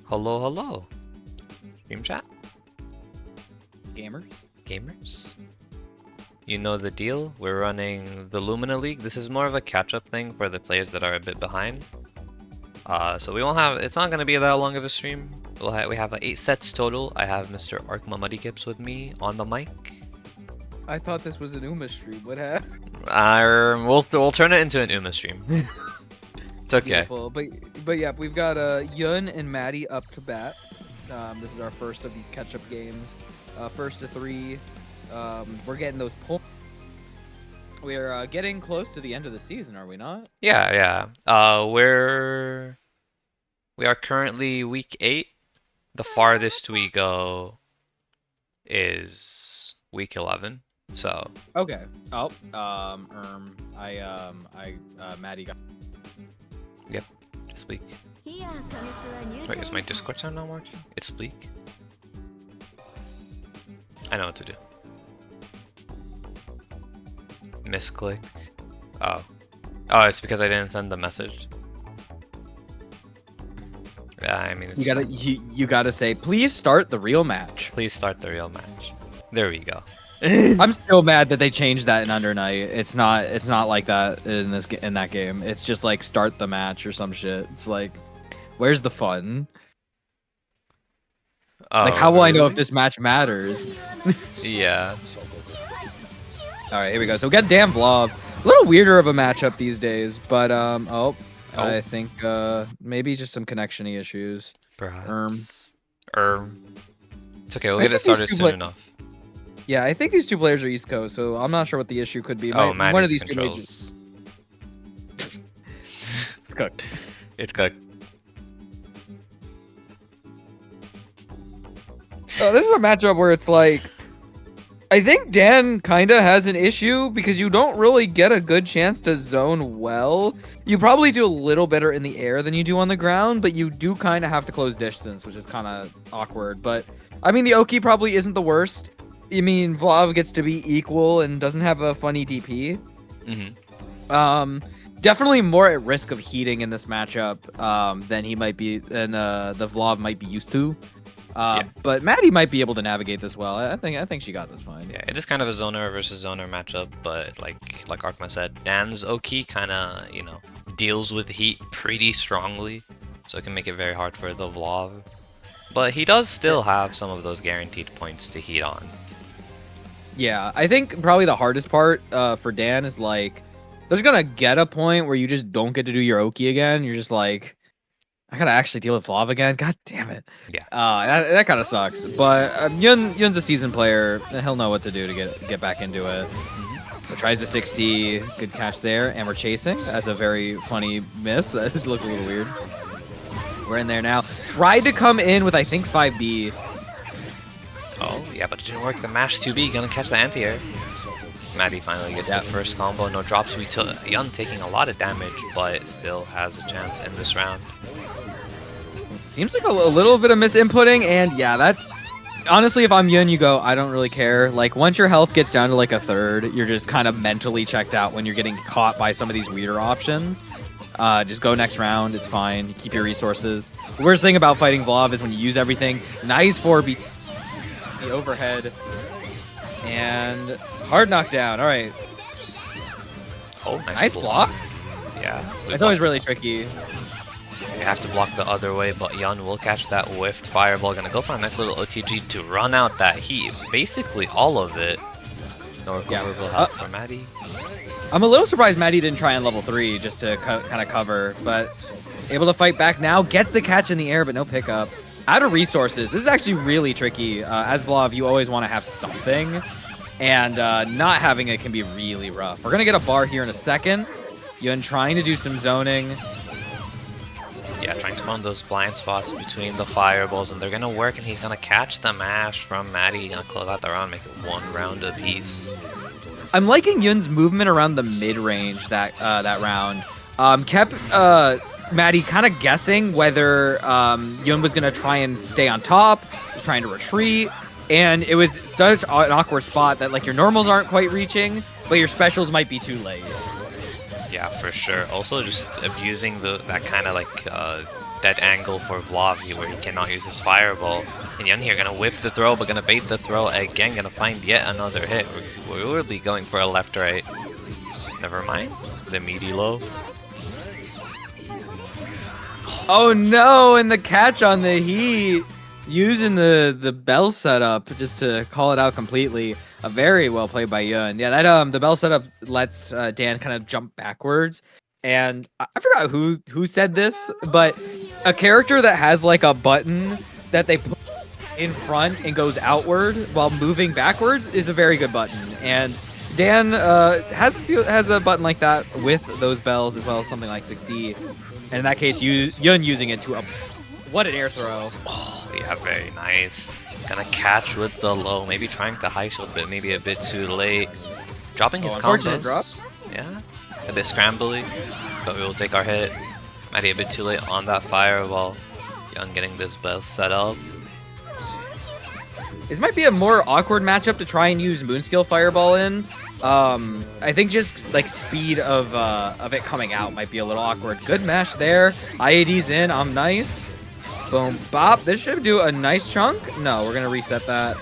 Hello, hello. Stream chat? Gamers? Gamers? You know the deal. We're running the Lumina League. This is more of a catch-up thing for the players that are a bit behind. So we won't have, it's not going to be that long of a stream. We have 8 sets total. I have Mr. Arkma Muddy Gibbs with me on the mic. I thought this was an Uma stream. What happened? We'll turn it into an Uma stream. It's okay. Beautiful. But yeah, we've got Yun and Maddie up to bat. This is our first of these catch-up games. First to 3. We're getting those points. We're getting close to the end of the season, are we not? Yeah. We are currently week 8. The farthest we go is week 11. So okay. Oh, Maddie got. Yep, it's bleak. Wait, is my Discord sound not working? It's bleak. I know what to do. Misclick. Oh, it's because I didn't send the message. Yeah, I mean, it's you gotta say, please start the real match. Please start the real match. There we go. I'm still mad that they changed that in Under Night. It's not like that in that game. It's just like start the match or some shit. It's like, where's the fun? Oh, like, how will I know if this match matters? Yeah. All right, here we go. So we got damn Vlov. A little weirder of a matchup these days, but I think maybe just some connection-y issues. Perhaps. It's okay. We'll get it started soon enough. Yeah, I think these two players are East Coast, so I'm not sure what the issue could be. Oh, one of these controls. two majors. It's cooked. It's cooked. Oh, this is a matchup where it's like, I think Dan kind of has an issue because you don't really get a good chance to zone well. You probably do a little better in the air than you do on the ground, but you do kind of have to close distance, which is kind of awkward. But, I mean, the Oki probably isn't the worst. I mean, Vlov gets to be equal and doesn't have a funny DP. Mm-hmm. Definitely more at risk of heating in this matchup than he might be, than the Vlov might be used to. Yeah. But Maddie might be able to navigate this well. I think she got this fine. Yeah, it is kind of a zoner versus zoner matchup, but like Arkma said, Dan's Oki kind of, deals with heat pretty strongly, so it can make it very hard for the Vlov. But he does still have some of those guaranteed points to heat on. Yeah, I think probably the hardest part for Dan is like, there's gonna get a point where you just don't get to do your Oki again. You're just like, I gotta actually deal with Vlov again. God damn it. Yeah. That kind of sucks. But Yun's a seasoned player. He'll know what to do to get back into it. Tries to 6C. Good catch there. And we're chasing. That's a very funny miss. That looked a little weird. We're in there now. Tried to come in with, I think, 5B. Oh, yeah, but it didn't work. The mash 2B gonna catch the anti-air. Maddie finally gets the first combo. No drops. Yun taking a lot of damage, but still has a chance in this round. Seems like a little bit of misinputting, and yeah, that's... Honestly, if I'm Yun, you go, I don't really care. Like, once your health gets down to like a third, you're just kind of mentally checked out when you're getting caught by some of these weirder options. Just go next round, it's fine. Keep your resources. The worst thing about fighting Vlov is when you use everything. Nice 4B. The overhead. And hard knockdown, alright. Oh, nice blocks. Yeah. It's always really tricky. You have to block the other way, but Yun will catch that whiffed fireball. Gonna go for a nice little OTG to run out that heat. Basically all of it. No recovery will help for Maddie. I'm a little surprised Maddie didn't try on level 3 just to kind of cover, but able to fight back now. Gets the catch in the air, but no pickup. Out of resources. This is actually really tricky. As Vlov, you always want to have something, and not having it can be really rough. We're going to get a bar here in a second. Yun trying to do some zoning. Yeah, trying to find those blind spots between the fireballs, and they're going to work, and he's going to catch the mash from Maddie. Going to close out the round, make it 1 round apiece. I'm liking Yun's movement around the mid-range that round. Kept Maddie kind of guessing whether Yun was going to try and stay on top, trying to retreat, and it was such an awkward spot that like your normals aren't quite reaching, but your specials might be too late. Yeah, for sure. Also, just abusing that kind of like dead angle for Vlavi where he cannot use his fireball. And Yun here gonna whiff the throw, but gonna bait the throw again, gonna find yet another hit. We will be going for a left-right. Never mind. The meaty low. Oh no, and the catch on the heat. Using the bell setup just to call it out completely. Very well played by Yun. Yeah, that the bell setup lets Dan kind of jump backwards. And I forgot who said this, but a character that has like a button that they put in front and goes outward while moving backwards is a very good button. And Dan has a button like that with those bells as well as something like Succeed. And in that case, Yun using it to up. What an air throw. Oh, yeah, very nice. Gonna catch with the low, maybe trying to high shield, but maybe a bit too late. Dropping his combos. Drops. Yeah, a bit scrambly, but we will take our hit. Maddie a bit too late on that fireball. Yun getting this bell set up. This might be a more awkward matchup to try and use Moonskill Fireball in. I think just like speed of it coming out might be a little awkward. Good mesh there. IAD's in. I'm nice. Boom, bop. This should do a nice chunk. No, we're gonna reset that.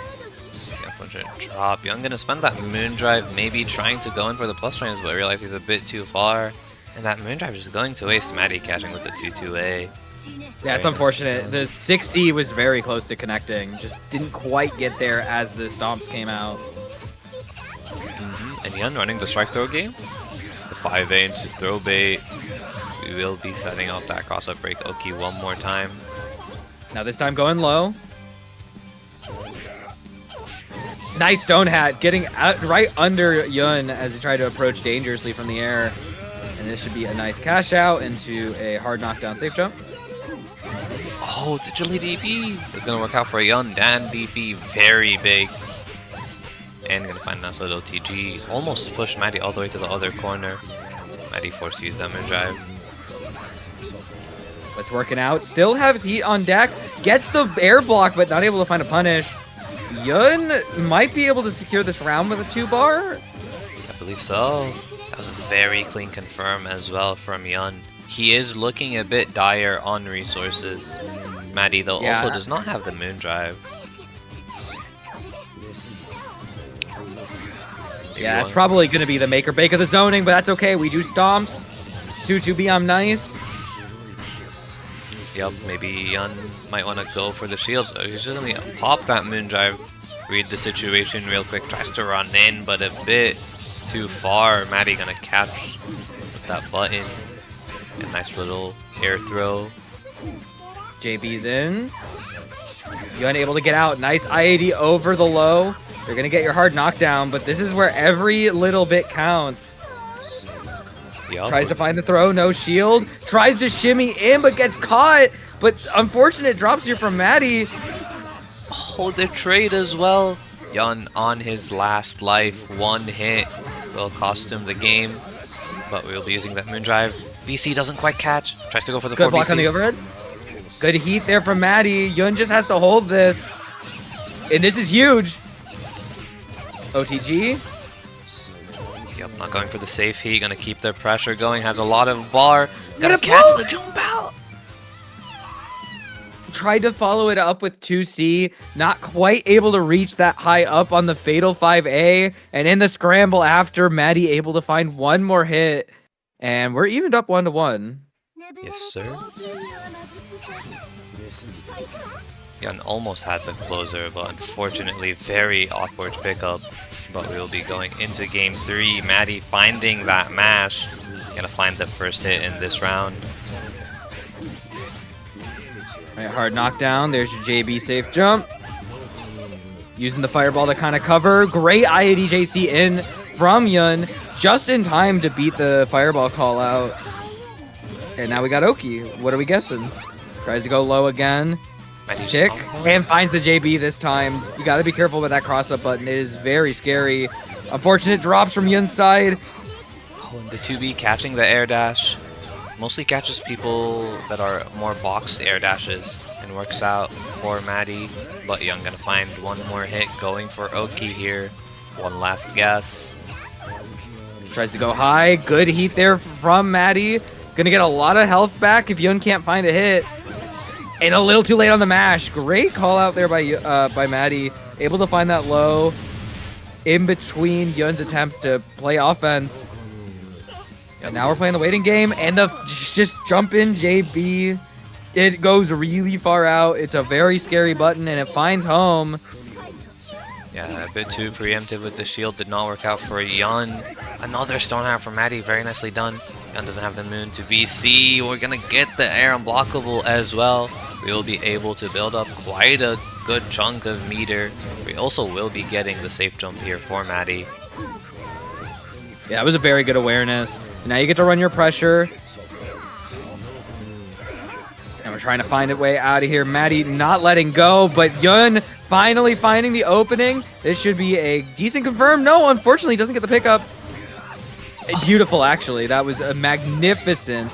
Drop. Yun gonna spend that moon drive, maybe trying to go in for the plus frames, but I realize he's a bit too far. And that moon drive is going to waste. Maddie catching with the 2-2A. Yeah, it's unfortunate. The 6C was very close to connecting. Just didn't quite get there as the stomps came out. And Yun running the strike throw game. The 5A into throw bait. We will be setting up that cross-up break Oki one more time. Now this time going low. Nice stone hat, getting out right under Yun as he tried to approach dangerously from the air. And this should be a nice cash out into a hard knockdown safe jump. Oh, the Jilly DP is going to work out for Yun. Dan DP, very big. And going to find a nice little TG. Almost pushed Maddie all the way to the other corner. Maddie forced to use that mid drive. It's working out. Still has heat on deck. Gets the air block, but not able to find a punish. Yun might be able to secure this round with a 2-bar. I believe so. That was a very clean confirm as well from Yun. He is looking a bit dire on resources. Maddie, though, also does not have the moon drive. Yeah, that's probably going to be the make or break of the zoning, but that's okay. We do stomps. 2-2B, I'm nice. Yep, maybe Yun might want to go for the shields. He's just going to pop that moon drive, read the situation real quick, tries to run in, but a bit too far. Maddie going to catch with that button. A nice little air throw. JB's in. Yun able to get out. Nice IAD over the low. You're going to get your hard knockdown, but this is where every little bit counts. Yep. Tries to find the throw, no shield. Tries to shimmy in, but gets caught. But unfortunate drops here from Maddie. Oh, the trade as well. Yun on his last life. One hit will cost him the game. But we'll be using that moon drive. BC doesn't quite catch. Tries to go for the 4 Good block BC. on the overhead. Good heat there from Maddie. Yun just has to hold this. And this is huge. OTG. Yep, not going for the safe heat. Gonna keep their pressure going. Has a lot of bar. Gonna catch the jump out. Tried to follow it up with 2C. Not quite able to reach that high up on the fatal 5A. And in the scramble after, Maddie able to find one more hit. And we're evened up 1-1. Yes, sir. Yun almost had the closer, but unfortunately, very awkward pickup. But we'll be going into game 3. Maddie finding that mash. Gonna find the first hit in this round. Alright, hard knockdown. There's your JB safe jump. Using the fireball to kind of cover. Great IADJC in from Yun. Just in time to beat the fireball call out. And now we got Oki. What are we guessing? Tries to go low again. Tick. And finds the JB this time. You got to be careful with that cross-up button. It is very scary. Unfortunate drops from Yun's side. Oh, and the 2B catching the air dash. Mostly catches people that are more boxed air dashes and works out for Maddie. But Yun gonna find one more hit going for Oki here. One last guess. Tries to go high. Good heat there from Maddie. Gonna get a lot of health back if Yun can't find a hit. And a little too late on the mash. Great call out there by Maddie. Able to find that low in between Yun's attempts to play offense. And now we're playing the waiting game, and the just jump in JB. It goes really far out. It's a very scary button, and it finds home. Yeah, a bit too preemptive with the shield. Did not work out for Yun. Another stone out from Maddie. Very nicely done. Yun doesn't have the moon to BC. We're going to get the air unblockable as well. We will be able to build up quite a good chunk of meter. We also will be getting the safe jump here for Maddie. Yeah, it was a very good awareness. Now you get to run your pressure. And we're trying to find a way out of here. Maddie not letting go, but Yun finally finding the opening. This should be a decent confirm. No, unfortunately, doesn't get the pickup. Beautiful, actually. That was a magnificent.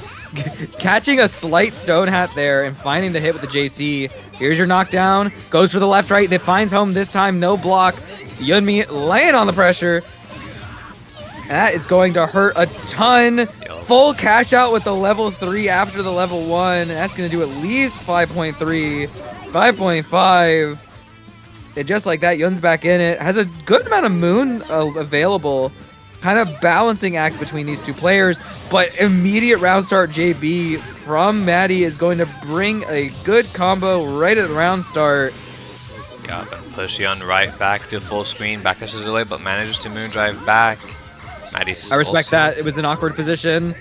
Catching a slight stone hat there and finding the hit with the JC. Here's your knockdown. Goes for the left, right. It finds home this time. No block. Yunmi laying on the pressure. And that is going to hurt a ton. Yo. Full cash out with the level 3 after the level 1. That's going to do at least 5.3, 5.5. And just like that, Yun's back in it. Has a good amount of moon available. Kind of balancing act between these two players. But immediate round start JB from Maddie is going to bring a good combo right at the round start. Yeah, but push Yun right back to full screen. Back dashes away, but manages to moon drive back. Maddie's I respect also, that. It was an awkward position.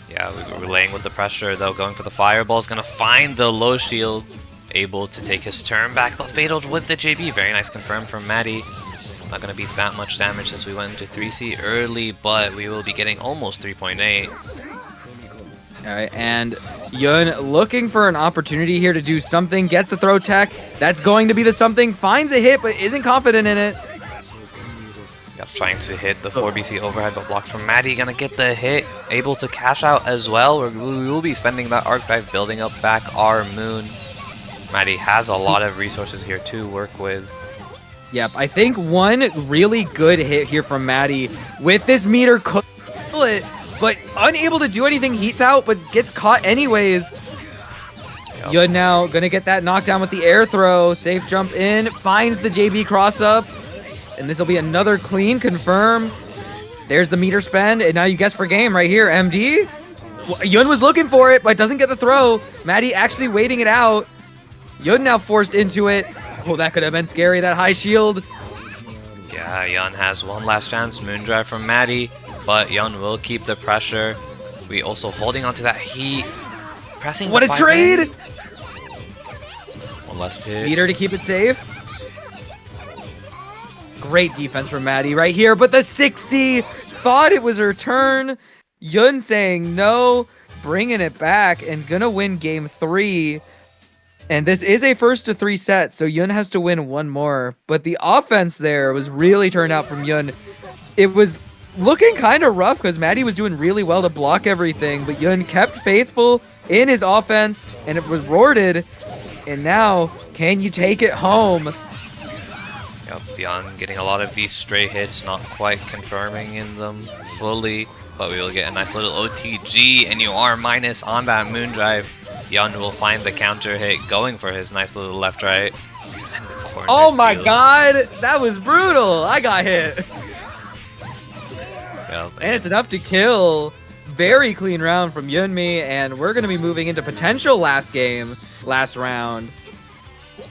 Yeah, we're laying with the pressure though. Going for the fireball is gonna find the low shield. Able to take his turn back, but fataled with the JB. Very nice confirm from Maddie. Not gonna be that much damage since we went into 3C early, but we will be getting almost 3.8. Alright, and Yun looking for an opportunity here to do something. Gets the throw tech. That's going to be the something. Finds a hit, but isn't confident in it. Yep, trying to hit the 4BC overhead, but blocked from Maddie. Gonna get the hit. Able to cash out as well. We will be spending that arc dive, building up back our moon. Maddie has a lot of resources here to work with. Yep, I think one really good hit here from Maddie with this meter could kill it, but unable to do anything. Heats out, but gets caught anyways. Yep. Yun now gonna get that knockdown with the air throw. Safe jump in, finds the JB cross up, and this will be another clean confirm. There's the meter spend, and now you guess for game right here. MD? Yun was looking for it, but doesn't get the throw. Maddie actually waiting it out. Yun now forced into it. Oh, that could have been scary, that high shield. Yeah, Yun has one last chance. Moondrive from Maddie, but Yun will keep the pressure. We also holding onto that heat. Pressing What the a trade! One last hit. Meter to keep it safe. Great defense from Maddie right here, but the 6C thought it was her turn. Yun saying no, bringing it back, and gonna win game 3. And this is a first to 3 set, so Yun has to win one more. But the offense there was really turned out from Yun. It was looking kind of rough because Maddie was doing really well to block everything, but Yun kept faithful in his offense, and it was rewarded. And now, can you take it home? Yep, Yun getting a lot of these stray hits, not quite confirming in them fully, but we will get a nice little OTG, and you are minus on that Moondrive. Yun will find the counter hit, going for his nice little left-right. Oh my god, that was brutal. I got hit. Yep, And it's enough to kill. Very clean round from Yunmi, and we're going to be moving into potential last game, last round.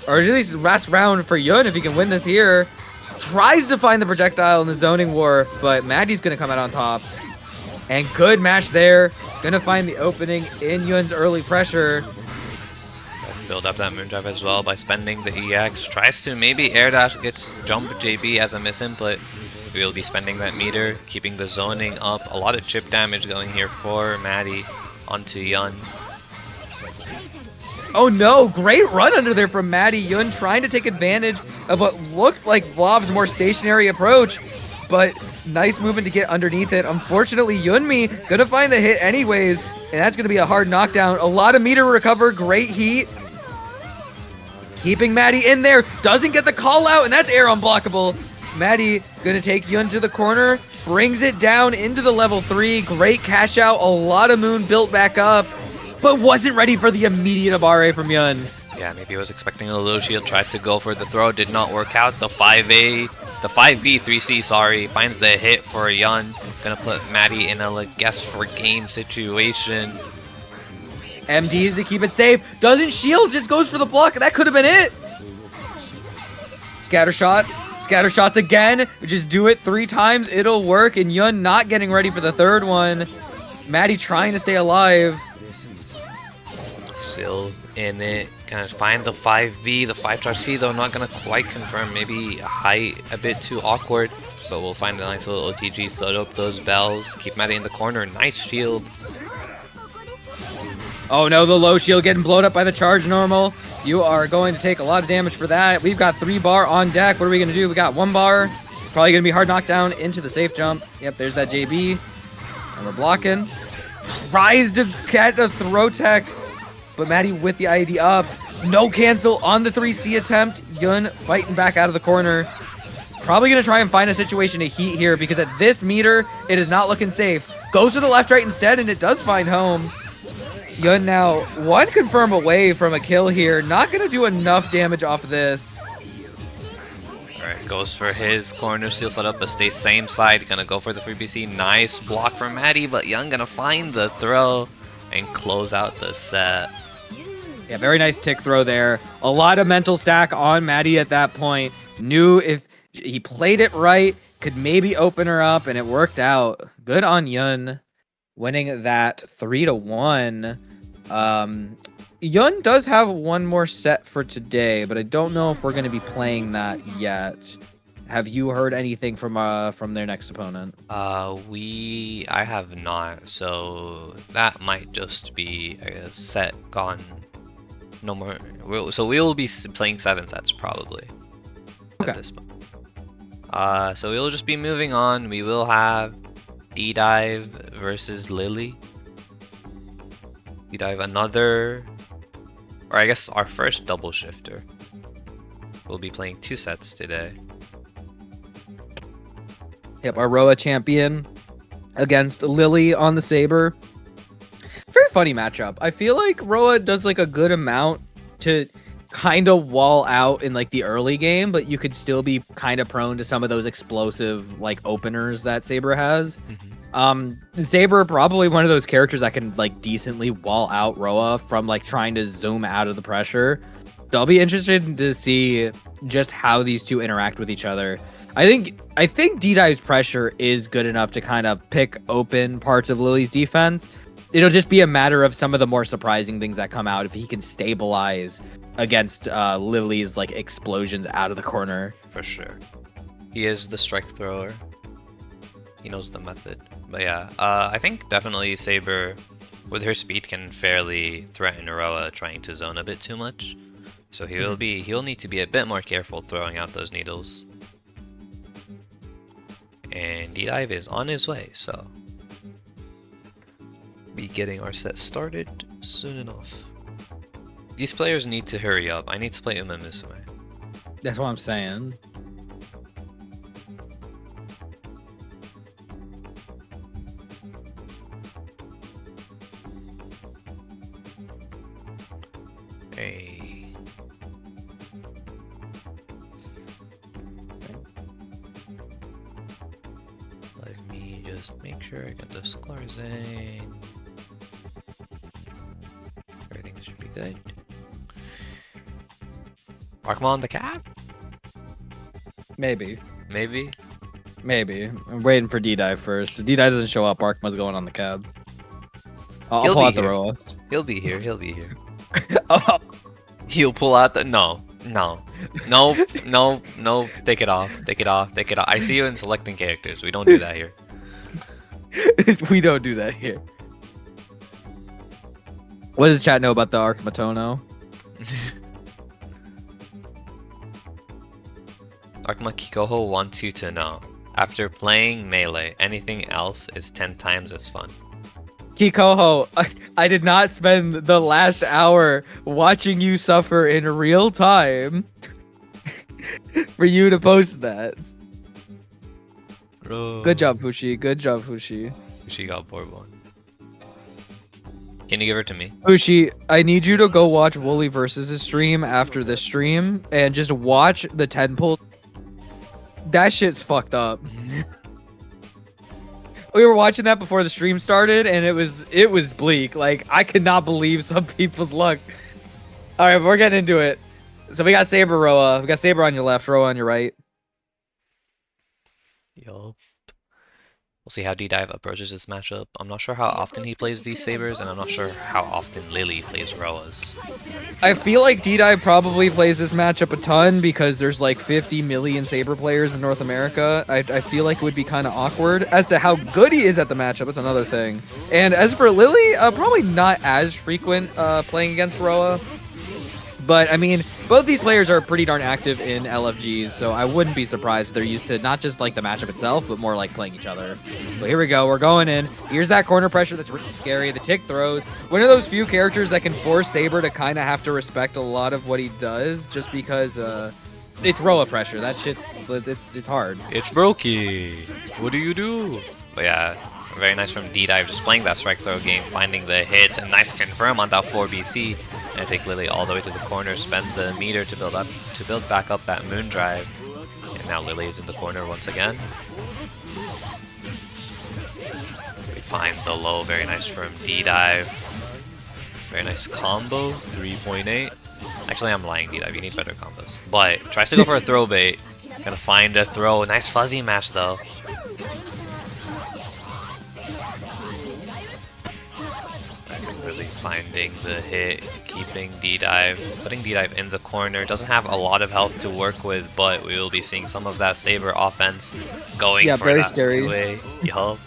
Or at least last round for Yun if he can win this here. Tries to find the projectile in the zoning war, but Maddie's going to come out on top. And good match there. Going to find the opening in Yun's early pressure. build up that Moondrive as well by spending the EX. Tries to maybe air dash, gets jump JB as a misinput. We will be spending that meter, keeping the zoning up. A lot of chip damage going here for Maddie onto Yun. Oh no, great run under there from Maddie. Yun trying to take advantage of what looked like Vlov's more stationary approach, but nice movement to get underneath it. Unfortunately, Yunmi gonna find the hit anyways, and that's gonna be a hard knockdown. A lot of meter recover, great heat. Keeping Maddie in there, doesn't get the call out, and that's air unblockable. Maddie gonna take Yun to the corner, brings it down into the level 3. Great cash out, a lot of moon built back up. but wasn't ready for the immediate Abare from Yun. Yeah, maybe I was expecting a low shield, tried to go for the throw, did not work out. The 5A, the 5B, 3C, sorry, finds the hit for Yun. Gonna put Maddie in a like, guess for game situation. MDs to keep it safe. Doesn't shield, just goes for the block. That could have been it. Scatter shots. Scatter shots again. Just do it 3 times. It'll work. And Yun not getting ready for the 3rd one. Maddie trying to stay alive. Still in it. Gonna find the 5B, the 5-C though, not gonna quite confirm. Maybe height a bit too awkward, but we'll find a nice little OTG, float up those bells, keep Maddie in the corner, nice shield. Oh no, the low shield getting blown up by the charge normal. You are going to take a lot of damage for that. We've got 3 bar on deck. What are we gonna do? We got 1 bar. Probably gonna be hard knockdown into the safe jump. Yep, there's that JB. And we're blocking. Tries to get a throw tech. But Maddie with the ID up. No cancel on the 3C attempt. Yun fighting back out of the corner. Probably going to try and find a situation to heat here because at this meter, it is not looking safe. Goes to the left right instead, and it does find home. Yun now 1 confirm away from a kill here. Not going to do enough damage off of this. Alright, goes for his corner, steal set up, but stays same side. Gonna go for the 3BC. Nice block from Maddie, but Yun gonna find the throw and close out the set. Yeah, very nice tick throw there. A lot of mental stack on Maddie at that point. Knew if he played it right, could maybe open her up, and it worked out. Good on Yun, winning that 3-1. Yun does have 1 more set for today, but I don't know if we're going to be playing that yet. Have you heard anything from their next opponent? I have not, so that might just be a set gone. No more. So we will be playing 7 sets probably. Okay. At this point. So we'll just be moving on. We will have D-Dive versus Lily. D-Dive another, or I guess our first double shifter. We'll be playing 2 sets today. Yep, our Roa champion against Lily on the Saber. Very funny matchup. I feel like Roa does like a good amount to kind of wall out in like the early game, but you could still be kind of prone to some of those explosive like openers that Saber has. Saber probably one of those characters that can like decently wall out Roa from like trying to zoom out of the pressure. So I'll be interested to see just how these two interact with each other. I think D-Dive's pressure is good enough to kind of pick open parts of Lily's defense. It'll just be a matter of some of the more surprising things that come out if he can stabilize against Lily's like explosions out of the corner. For sure. He is the strike thrower. He knows the method. But yeah, I think definitely Saber, with her speed, can fairly threaten Roa trying to zone a bit too much. So he'll need to be a bit more careful throwing out those needles. And D-Dive is on his way, so be getting our set started soon enough. These players need to hurry up. I need to play Musume. That's what I'm saying. Hey. Let me just make sure I got the scores in. Everything should be good. Arkma on the cab? Maybe. Maybe? Maybe. I'm waiting for D-Dive first. If D-Dive doesn't show up, Arkma's going on the cab. I'll pull out the Roa. He'll be here. He'll be here. Oh. He'll pull out the no. Take it off. Take it off. Take it off. I see you in selecting characters. We don't do that here. We don't do that here. What does chat know about the Arkmatono? Arkma Kikoho wants you to know. After playing Melee, anything else is 10 times as fun. Kikoho, I did not spend the last hour watching you suffer in real time for you to post that. Bro. Good job, Fushi. Good job, Fushi. Fushi got board one. Can you give her to me? Ushi, I need you to go watch Wooly versus' stream after this stream and just watch the 10 pull. That shit's fucked up. We were watching that before the stream started, and it was bleak. Like, I could not believe some people's luck. All right, we're getting into it. So we got Saber, Roa. We got Saber on your left, Roa on your right. Yup. We'll see how D-Dive approaches this matchup. I'm not sure how often he plays these Sabers, and I'm not sure how often Lily plays Roas. I feel like D-Dive probably plays this matchup a ton because there's like 50 million Saber players in North America. I feel like it would be kind of awkward. As to how good he is at the matchup, that's another thing. And as for Lily, probably not as frequent playing against Roa. But, I mean, both these players are pretty darn active in LFGs, so I wouldn't be surprised if they're used to not just, like, the matchup itself, but more like playing each other. But here we go. We're going in. Here's that corner pressure that's really scary. The tick throws. One of those few characters that can force Saber to kind of have to respect a lot of what he does just because it's Roa pressure. That shit's it's hard. It's brokey. What do you do? But yeah, very nice from D-Dive, just playing that strike throw game, finding the hits, and nice confirm on that 4BC. And take Lily all the way to the corner, spend the meter to build back up that moon drive. And now Lily is in the corner once again. We find the low, very nice from D-Dive. Very nice combo, 3.8. Actually, I'm lying, D-Dive, you need better combos. But tries to go for a throw bait. Gonna find a throw, nice fuzzy match though. Really finding the hit, keeping D-Dive, putting D-Dive in the corner. Doesn't have a lot of health to work with, but we will be seeing some of that Saber offense going for very that scary. two-way. Yup.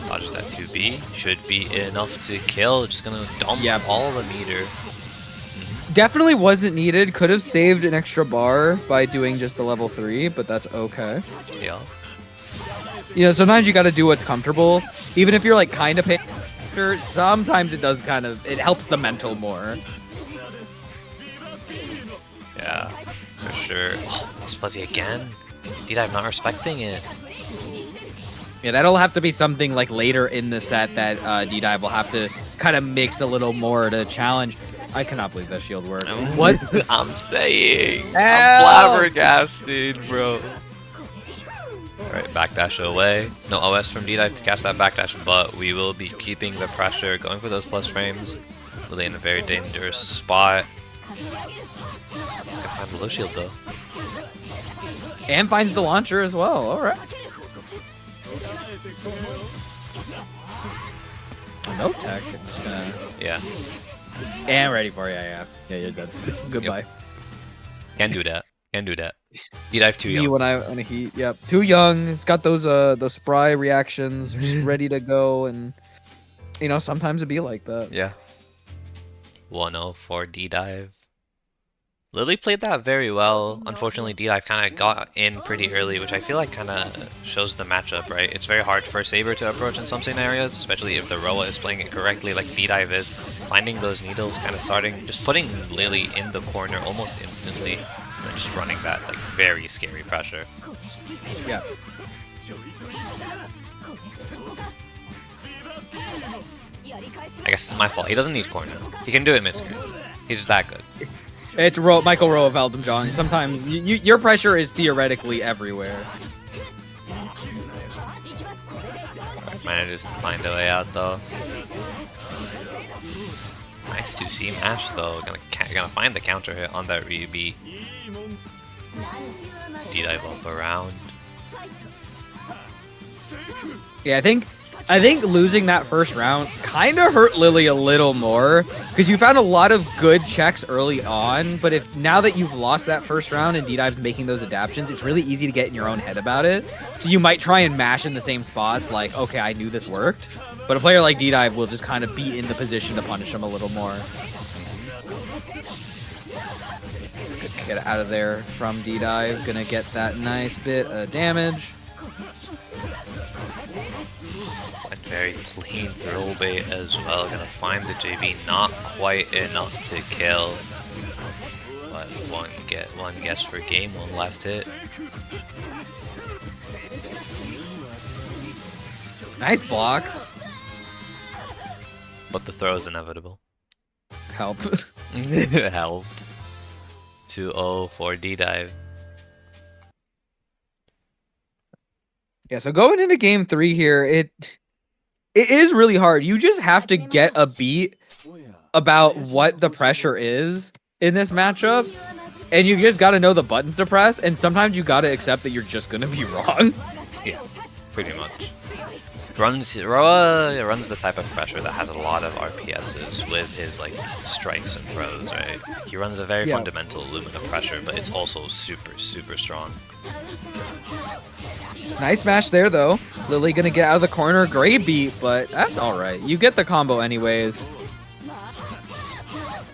Dodges that 2B. Should be enough to kill. Just gonna dump all the meter. Definitely wasn't needed. Could have saved an extra bar by doing just the level 3, but that's okay. Yeah. You know, sometimes you got to do what's comfortable. Even if you're like kind of paying attention, sometimes it does it helps the mental more. Yeah, for sure. Oh, it's fuzzy again. D-Dive not respecting it. Yeah, that'll have to be something like later in the set that D-Dive will have to kind of mix a little more to challenge. I cannot believe that shield worked. What? I'm saying. Hell. I'm flabbergasted, bro. Alright, backdash away. No OS from D-Dive to catch that backdash, but we will be keeping the pressure, going for those plus frames. Really in a very dangerous spot. Can find the low shield though. And finds the launcher as well. Alright. No tech. Yeah. And ready for you, yeah. Yeah, you're dead. Goodbye. Yep. Can do that. Can do that. D-Dive too Me young. when he too young. It's got those spry reactions, just ready to go, and you know sometimes it'd be like that. Yeah. 1-0 for D-Dive. Lily played that very well. Unfortunately, D-Dive kind of got in pretty early, which I feel like kind of shows the matchup, right? It's very hard for Saber to approach in some scenarios, especially if the Roa is playing it correctly like D-Dive is. Finding those needles, kind of just putting Lily in the corner almost instantly, and then just running that like very scary pressure. Yeah. I guess it's my fault. He doesn't need corner. He can do it mid-screen. He's just that good. It's Michael Rowe of Eldom John. Sometimes your pressure is theoretically everywhere. Manages to find a way out though. Nice 2C match though. Gonna find the counter hit on that Ryubi. D-Dive up around. Yeah, I think losing that first round kind of hurt Lily a little more because you found a lot of good checks early on, but if now that you've lost that first round and D-Dive's making those adaptions, it's really easy to get in your own head about it. So you might try and mash in the same spots like, okay, I knew this worked, but a player like D-Dive will just kind of be in the position to punish him a little more. Good get out of there from D-Dive, gonna get that nice bit of damage. Very clean throw bait as well. Gonna find the JB, not quite enough to kill. But one guess for game, one last hit. Nice blocks. But the throw is inevitable. Help. Help. 2-0 for D-Dive. Yeah, so going into game 3 here, it is really hard. You just have to get a beat about what the pressure is in this matchup, and you just got to know the buttons to press, and sometimes you got to accept that you're just going to be wrong. Yeah, pretty much. Roa runs the type of pressure that has a lot of RPSs with his like strikes and throws, right? He runs a very fundamental Lumina pressure, but it's also super, super strong. Nice match there, though. Lily gonna get out of the corner. Great beat, but that's all right. You get the combo anyways.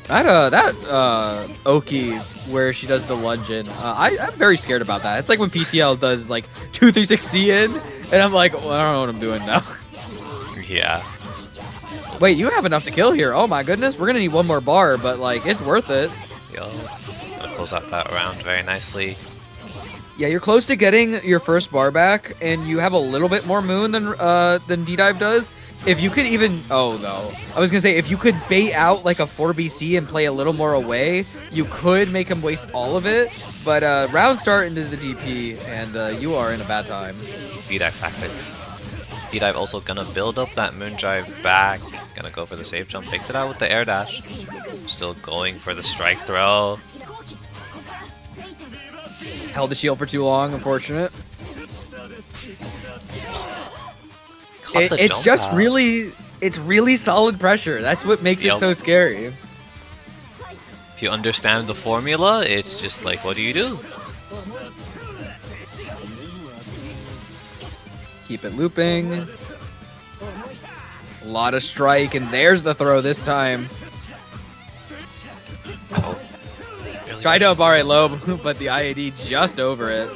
That Oki where she does the lunge in, I'm very scared about that. It's like when PCL does like 236C in, and I'm like, well, I don't know what I'm doing now. Yeah. Wait, you have enough to kill here. Oh my goodness, we're gonna need one more bar, but like it's worth it. Yo, gonna close out that round very nicely. Yeah, you're close to getting your first bar back, and you have a little bit more moon than D-Dive does. If you could even... Oh, no. I was going to say, if you could bait out like a 4BC and play a little more away, you could make him waste all of it. But round start into the DP, and you are in a bad time. D-Dive tactics. D-Dive also gonna build up that moon drive back. Gonna go for the safe jump. Takes it out with the air dash. Still going for the strike throw. Held the shield for too long, unfortunate. It's just really, it's really solid pressure. That's what makes it so scary. If you understand the formula, it's just like, what do you do? Keep it looping. A lot of strike, and there's the throw this time. Oh. Tried to bar it low, but the IAD just over it.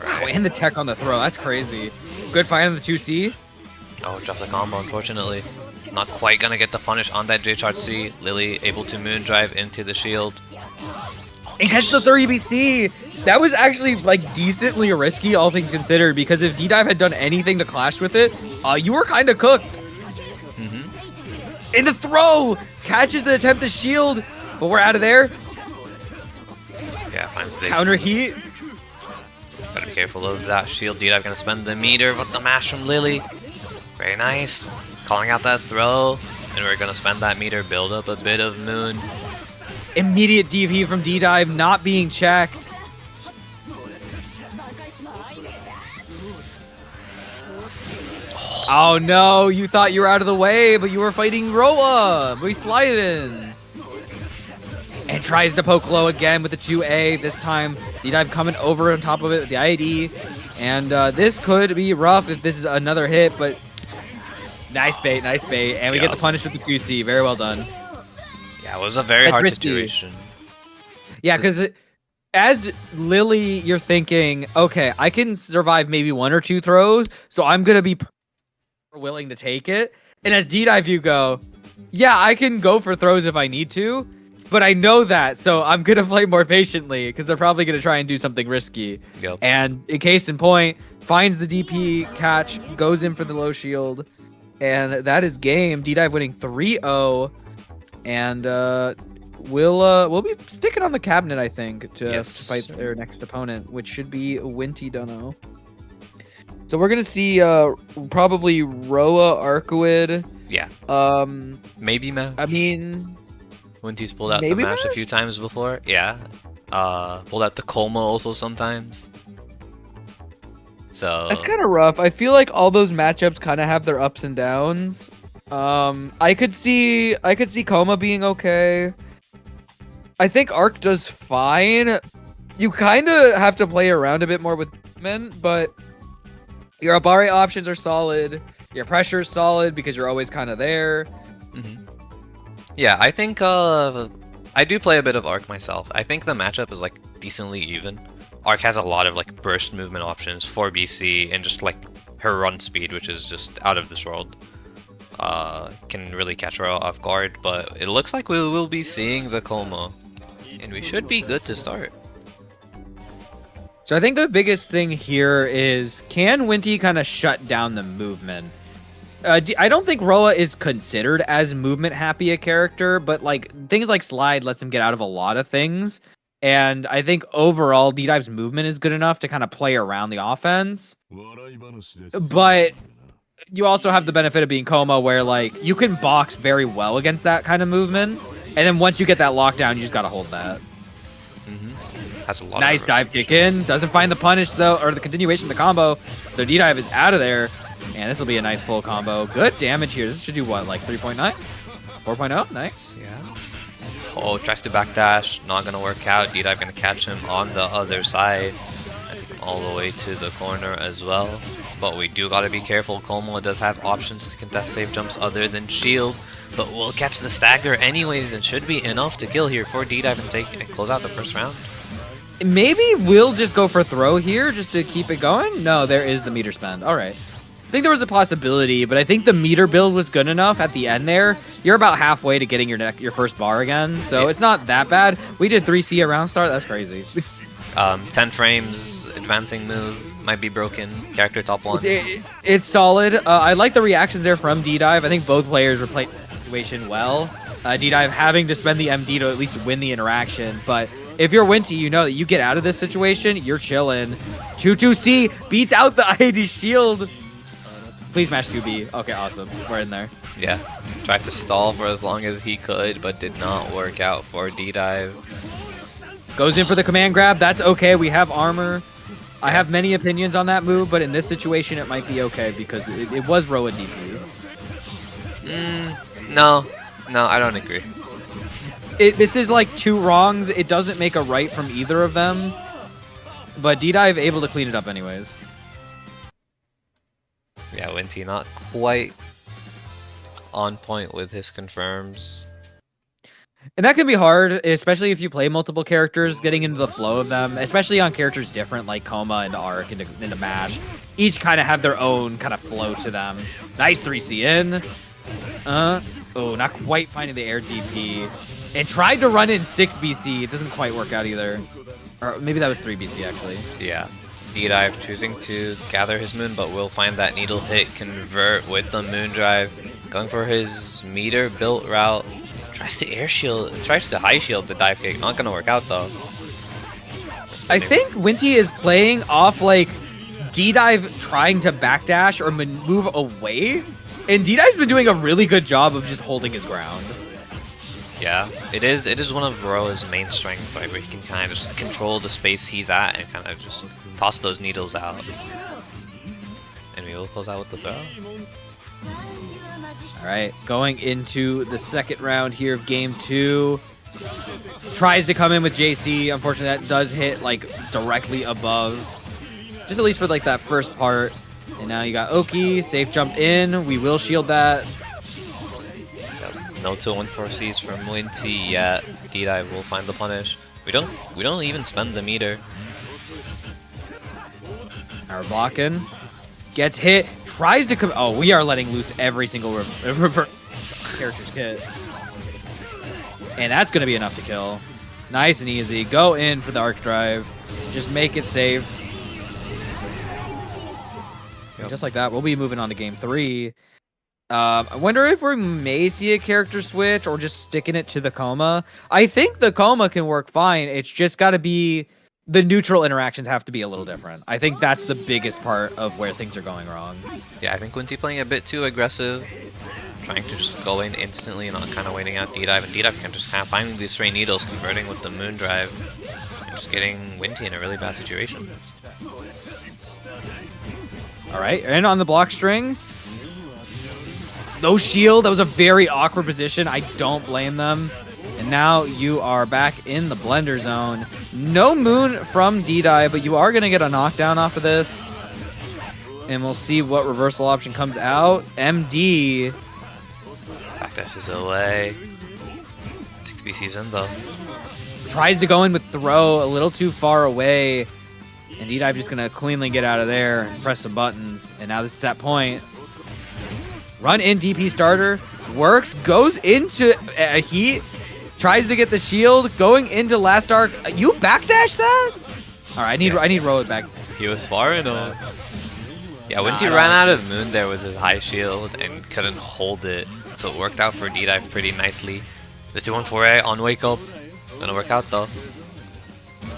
Wow, and the tech on the throw, that's crazy. Good fight on the 2C. Oh, dropped the combo, unfortunately. Not quite gonna get the punish on that J-Charge C. Lily able to moon drive into the shield. And catch the 30BC! That was actually, like, decently risky, all things considered, because if D-Dive had done anything to clash with it, you were kind of cooked. And the throw! Catches the attempt to shield, but we're out of there. Yeah, finds the counter heat. Gotta be careful of that shield. D-Dive gonna spend the meter, but the mash from Lily. Very nice. Calling out that throw. And we're gonna spend that meter, build up a bit of moon. Immediate DP from D-Dive not being checked. Oh no, you thought you were out of the way, but you were fighting Roa. We slide in. And tries to poke low again with the 2A. This time, D-Dive coming over on top of it with the IAD. And this could be rough if this is another hit, but nice bait, nice bait. And we get the punish with the 2C. Very well done. Yeah, it was a very hard situation. Yeah, because as Lily, you're thinking, okay, I can survive maybe 1 or 2 throws, so I'm going to be willing to take it. And as D-Dive, you go, yeah, I can go for throws if I need to, but I know that, so I'm going to play more patiently because they're probably going to try and do something risky. Yep. And in case in point, finds the DP catch, goes in for the low shield, and that is game. D-Dive winning 3-0, and we'll be sticking on the cabinet, I think, to fight their next opponent, which should be Winty Dunno. So we're gonna see probably Roa Arcoid. Yeah. Maybe Mash. I mean, Winty's pulled out the Mash a few times before. Yeah. Pulled out the Coma also sometimes. So that's kind of rough. I feel like all those matchups kind of have their ups and downs. I could see Coma being okay. I think Arc does fine. You kind of have to play around a bit more with men, but your Abare options are solid. Your pressure is solid because you're always kind of there. Yeah, I think I do play a bit of Arc myself. I think the matchup is like decently even. Arc has a lot of like burst movement options, 4BC, and just like her run speed, which is just out of this world. Can really catch her off guard, but it looks like we will be seeing the Coma, and we should be good to start. So I think the biggest thing here is, can Winty kind of shut down the movement? I don't think Roa is considered as movement happy a character, but like things like Slide lets him get out of a lot of things. And I think overall D-Dive's movement is good enough to kind of play around the offense. But you also have the benefit of being Coma, where like you can box very well against that kind of movement. And then once you get that lockdown, you just got to hold that. Has a lot Nice of dive kick in. Doesn't find the punish though, or the continuation of the combo. So D-Dive is out of there. And this will be a nice full combo. Good damage here. This should do what, like 3.9? 4.0? Nice. Yeah. Oh, tries to backdash. Not gonna work out. D-Dive gonna catch him on the other side. And take him all the way to the corner as well. But we do gotta be careful. Como does have options to contest safe jumps other than shield. But we'll catch the stagger anyways, and should be enough to kill here for D-Dive and close out the first round. Maybe we'll just go for throw here just to keep it going. No, there is the meter spend. All right. I think there was a possibility, but I think the meter build was good enough at the end there. You're about halfway to getting your first bar again, so yeah. It's not that bad. We did 3C around start. That's crazy. 10 frames, advancing move, might be broken. Character top 1. It's solid. I like the reactions there from D-Dive. I think both players were playing the situation well. D-Dive having to spend the MD to at least win the interaction, but if you're Winty, you know that you get out of this situation, you're chilling. 2-2C beats out the IAD shield. Please match 2B. Okay, awesome. We're in there. Yeah. Tried to stall for as long as he could, but did not work out for D-Dive. Goes in for the command grab. That's okay. We have armor. I have many opinions on that move, but in this situation, it might be okay because it was Roa DP. No, I don't agree. This is like two wrongs. It doesn't make a right from either of them, but D-Dive able to clean it up anyways. Yeah, Winty not quite on point with his confirms. And that can be hard, especially if you play multiple characters, getting into the flow of them, especially on characters different like Coma and Arc into MASH. Each kind of have their own kind of flow to them. Nice 3C in. Oh, not quite finding the air DP. And tried to run in 6 BC. It doesn't quite work out either. Or maybe that was 3 BC actually. Yeah. D-Dive choosing to gather his moon, but will find that needle hit, convert with the moon drive. Going for his meter built route. Tries to air shield, tries to high shield the dive kick. Not gonna work out though. I think Winty is playing off like D-Dive trying to backdash or move away. And D-Dive's been doing a really good job of just holding his ground. Yeah, it is one of Roa's main strengths, like where he can kind of just control the space he's at and kind of just toss those needles out. And we will close out with the throw. Alright, going into the second round here of game 2. Tries to come in with JC. Unfortunately, that does hit like directly above. Just at least for like that first part. And now you got Oki, safe jump in. We will shield that. No 2-1-4Cs from Winty yet. D-Dive will find the punish. We don't even spend the meter. Our blocking. Gets hit. Tries to come. Oh, we are letting loose every single reverse character's kit. And that's going to be enough to kill. Nice and easy. Go in for the arc drive. Just make it safe. Yep. Just like that, we'll be moving on to game 3. I wonder if we may see a character switch or just sticking it to the Coma. I think the Coma can work fine. It's just got to be the neutral interactions have to be a little different. I think that's the biggest part of where things are going wrong. Yeah, I think Winty playing a bit too aggressive, trying to just go in instantly and not kind of waiting out D-Dive, and D-Dive can just kind of find these stray needles, converting with the moon drive, and just getting Winty in a really bad situation. All right, and on the block string. No shield. That was a very awkward position. I don't blame them. And now you are back in the blender zone. No moon from D-Dive, but you are going to get a knockdown off of this. And we'll see what reversal option comes out. MD. Backdash is away. 6 BC's in though. Tries to go in with throw a little too far away. And D-Dive just going to cleanly get out of there and press some buttons. And now this is that point. Run in DP starter. Works. Goes into a heat. Tries to get the shield. Going into last arc. You backdash that? All right, I need Road back. He was far enough. Yeah, Nah, Winty I don't ran like out it. of Moon there with his high shield and couldn't hold it, so it worked out for D-Dive pretty nicely. The 2-1-4A on wake up. Gonna work out though.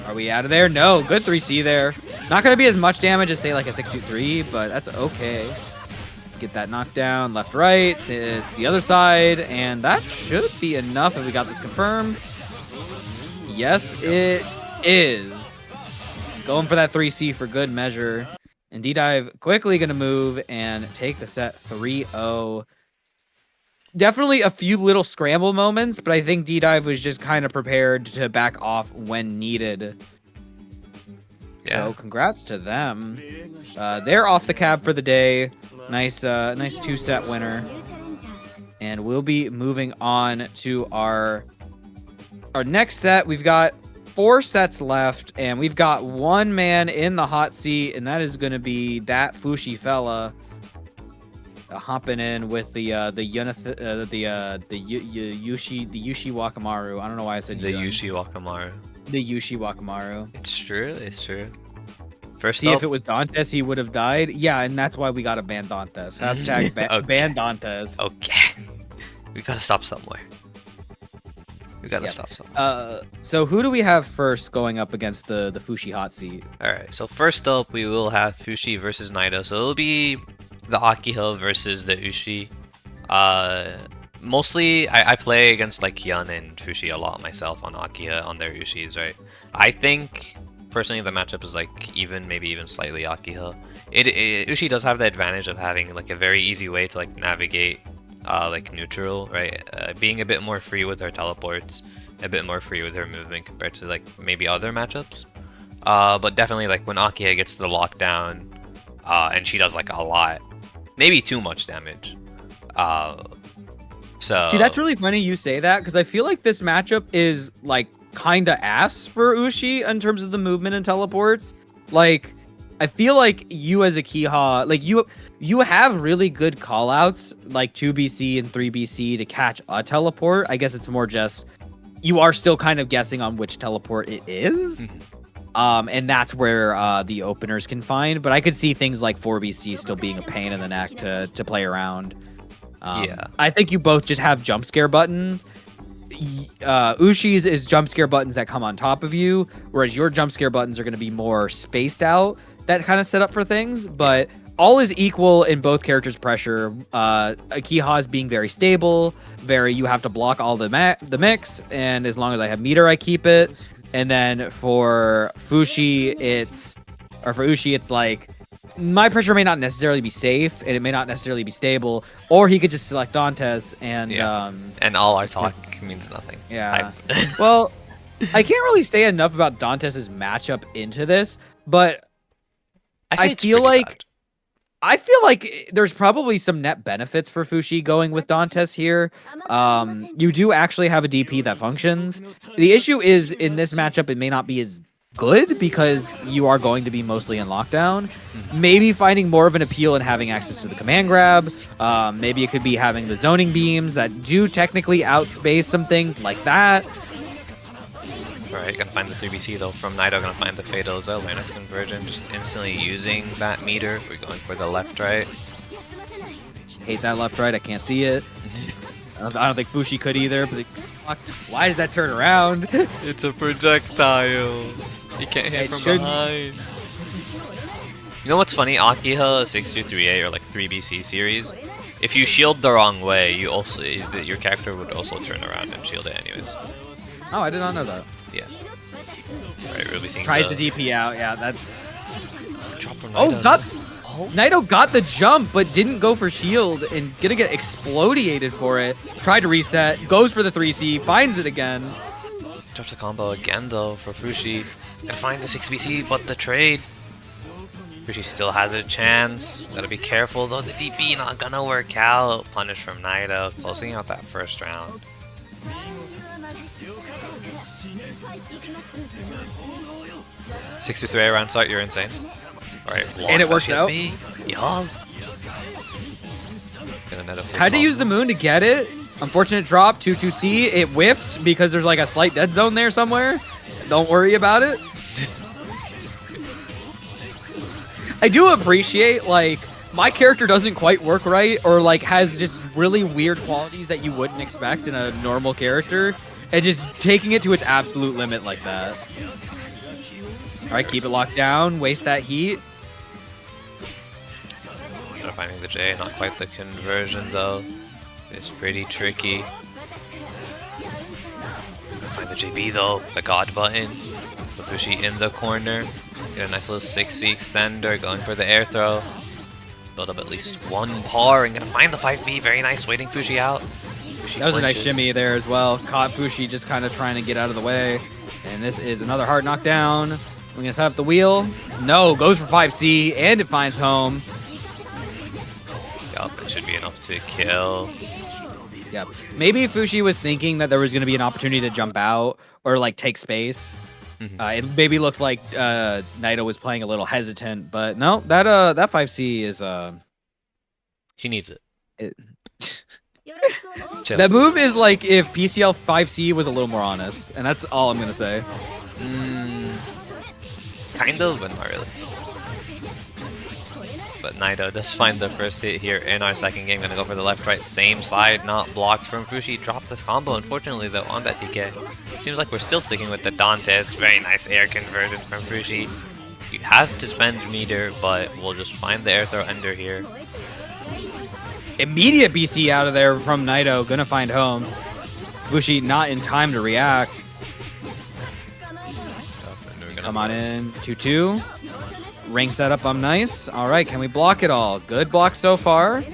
Are we out of there? No, good 3C there. Not gonna be as much damage as say like a 623, but that's okay. Get that knockdown left, right, to the other side, and that should be enough if we got this confirmed. Yes, it is. Going for that 3C for good measure. And D-Dive quickly going to move and take the set 3-0. Definitely a few little scramble moments, but I think D-Dive was just kind of prepared to back off when needed. Yeah. So congrats to them. They're off the cab for the day. Nice 2-set winner. And we'll be moving on to our next set. We've got 4 sets left, and we've got one man in the hot seat, and that is going to be that Fushi fella hopping in with the Yushi Wakamaru. I don't know why I said The Yun. Yushi Wakamaru. The Yushi Wakamaru. It's true, it's true. First See, up, if it was Dantes, he would have died. Yeah, and that's why we got to ban Dantes. Hashtag Okay. ban Dantes. okay. We gotta stop somewhere. We gotta Yep. stop somewhere. So who do we have first going up against the Fushi hot seat? Alright, so first up we will have Fushi versus Naito. So it'll be the Akiha versus the Ushi. Mostly I play against like Hyun and Fushi a lot myself on Akiha on their Ushis, right? I think personally the matchup is like even, maybe even slightly Akiha. Ushi does have the advantage of having like a very easy way to like navigate like neutral, right? Being a bit more free with her teleports, a bit more free with her movement compared to like maybe other matchups. But definitely like when Akiha gets the lockdown, and she does like a lot, maybe too much damage. So See, that's really funny you say that, because I feel like this matchup is like kinda ass for Ushi in terms of the movement and teleports. Like, I feel like you as a Kiha, like you have really good callouts, like 2BC and 3BC to catch a teleport. I guess it's more just you are still kind of guessing on which teleport it is. And that's where the openers can find. But I could see things like 4BC still being a pain in the neck to play around. Yeah. I think you both just have jump scare buttons. Ushi's is jump scare buttons that come on top of you, whereas your jump scare buttons are going to be more spaced out, that kind of set up for things. But all is equal in both characters' pressure. Akiha's being very stable, you have to block all the mix, and as long as I have meter, I keep it. And then for Ushi, it's like, my pressure may not necessarily be safe, and it may not necessarily be stable, or he could just select Dantes, and and all our talk means nothing. yeah. Well, I can't really say enough about Dantes' matchup into this, but I feel like there's probably some net benefits for Fushi going with Dantes here. You do actually have a DP that functions. The issue is in this matchup, it may not be as good because you are going to be mostly in lockdown. Maybe finding more of an appeal in having access to the command grab. Maybe it could be having the zoning beams that do technically outspace some things like that. Alright, gotta find the 3BC though from Naito, gonna find the Fatal Zell, very nice conversion, just instantly using that meter. We're going for the left right. Hate that left right, I can't see it. I don't think Fushi could either, but why does that turn around? It's a projectile. You can't hit from behind. You know what's funny? Akiha 6238 or like 3BC series. If you shield the wrong way, your character would also turn around and shield it anyways. Oh, I did not know that. Yeah. Alright, really seeing Tries to DP out. Yeah, that's. Drop from Oh, Naito. Naito got the jump, but didn't go for shield, and gonna get explodiated for it. Tried to reset, goes for the 3C, finds it again. Drops the combo again though for Fushi. Gonna find the 6BC, but the trade. Fushi still has a chance. Gotta be careful though. The DP not gonna work out. Punish from Naito, closing out that first round. 63 round start, you're insane. Alright, And it works out. Y'all. Had to use the moon to get it. Unfortunate drop, 2-2C. It whiffed because there's like a slight dead zone there somewhere. Don't worry about it. I do appreciate, like, my character doesn't quite work right, or like has just really weird qualities that you wouldn't expect in a normal character, and just taking it to its absolute limit like that. All right, keep it locked down, waste that heat. Finding the J, not quite the conversion though. It's pretty tricky. Find the JB though, the God button. With Fushi in the corner. Get a nice little 6C extender, going for the air throw. Build up at least one par and gonna find the 5B. Very nice, waiting Fushi out. Fushi that was flinches. a nice shimmy there as well. Caught Fushi just kind of trying to get out of the way. And this is another hard knockdown. We're gonna set up the wheel. No, goes for 5C and it finds home. Yup, it should be enough to kill. Yeah, maybe Fushi was thinking that there was going to be an opportunity to jump out or like take space. It maybe looked like Naito was playing a little hesitant, but no, that 5C is He needs it. That move is like if PCL 5C was a little more honest, and that's all I'm gonna say. Kind of, but not really. But Naito does find the first hit here in our second game. Gonna go for the left-right, same side, not blocked from Fushi. Dropped this combo, unfortunately, though, on that TK. Seems like we're still sticking with the Dantes. Very nice air conversion from Fushi. He has to spend meter, but we'll just find the air throw ender here. Immediate BC out of there from Naito, gonna find home. Fushi not in time to react. Come on in, 2-2. Ring setup, I'm nice. All right, can we block it all? Good block so far.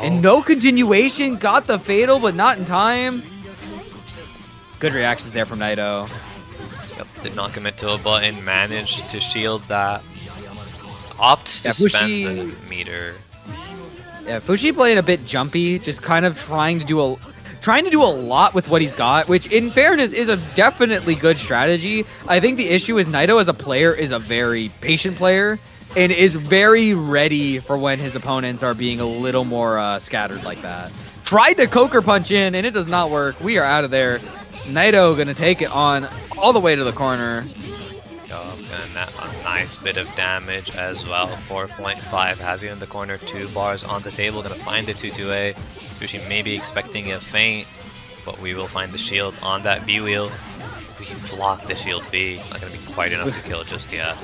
And no continuation. Got the fatal, but not in time. Good reactions there from Naito. Yep, did not commit to a button. Managed to shield that. Opts to spend the meter. Yeah, Fushi playing a bit jumpy, just kind of trying to do a lot with what he's got, which in fairness is a definitely good strategy. I think the issue is Naito as a player is a very patient player and is very ready for when his opponents are being a little more scattered like that. Tried to Coker punch in and it does not work. We are out of there. Naito gonna take it on all the way to the corner. And that a nice bit of damage as well. 4.5 has you in the corner, 2 bars on the table. Gonna find the 2-2A. Fushi may be expecting a feint, but we will find the shield on that B wheel. We can block the shield B. Not gonna be quite enough to kill just yet.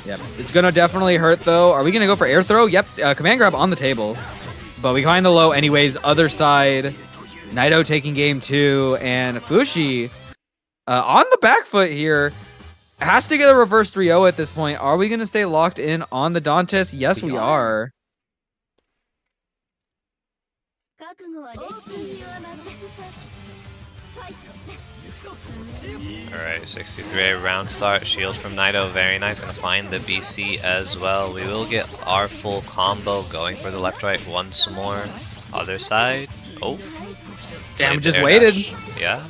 Yep, it's gonna definitely hurt though. Are we gonna go for air throw? Yep, command grab on the table. But we find the low anyways. Other side, Naito taking game 2, and Fushi on the back foot here. Has to get a reverse 3-0 at this point. Are we gonna stay locked in on the Dantes? Yes, we are. Alright, 63 round start. Shield from Naito, very nice. Gonna find the BC as well. We will get our full combo going for the left-right once more. Other side. Oh. Damn, just waited. Dash. Yeah.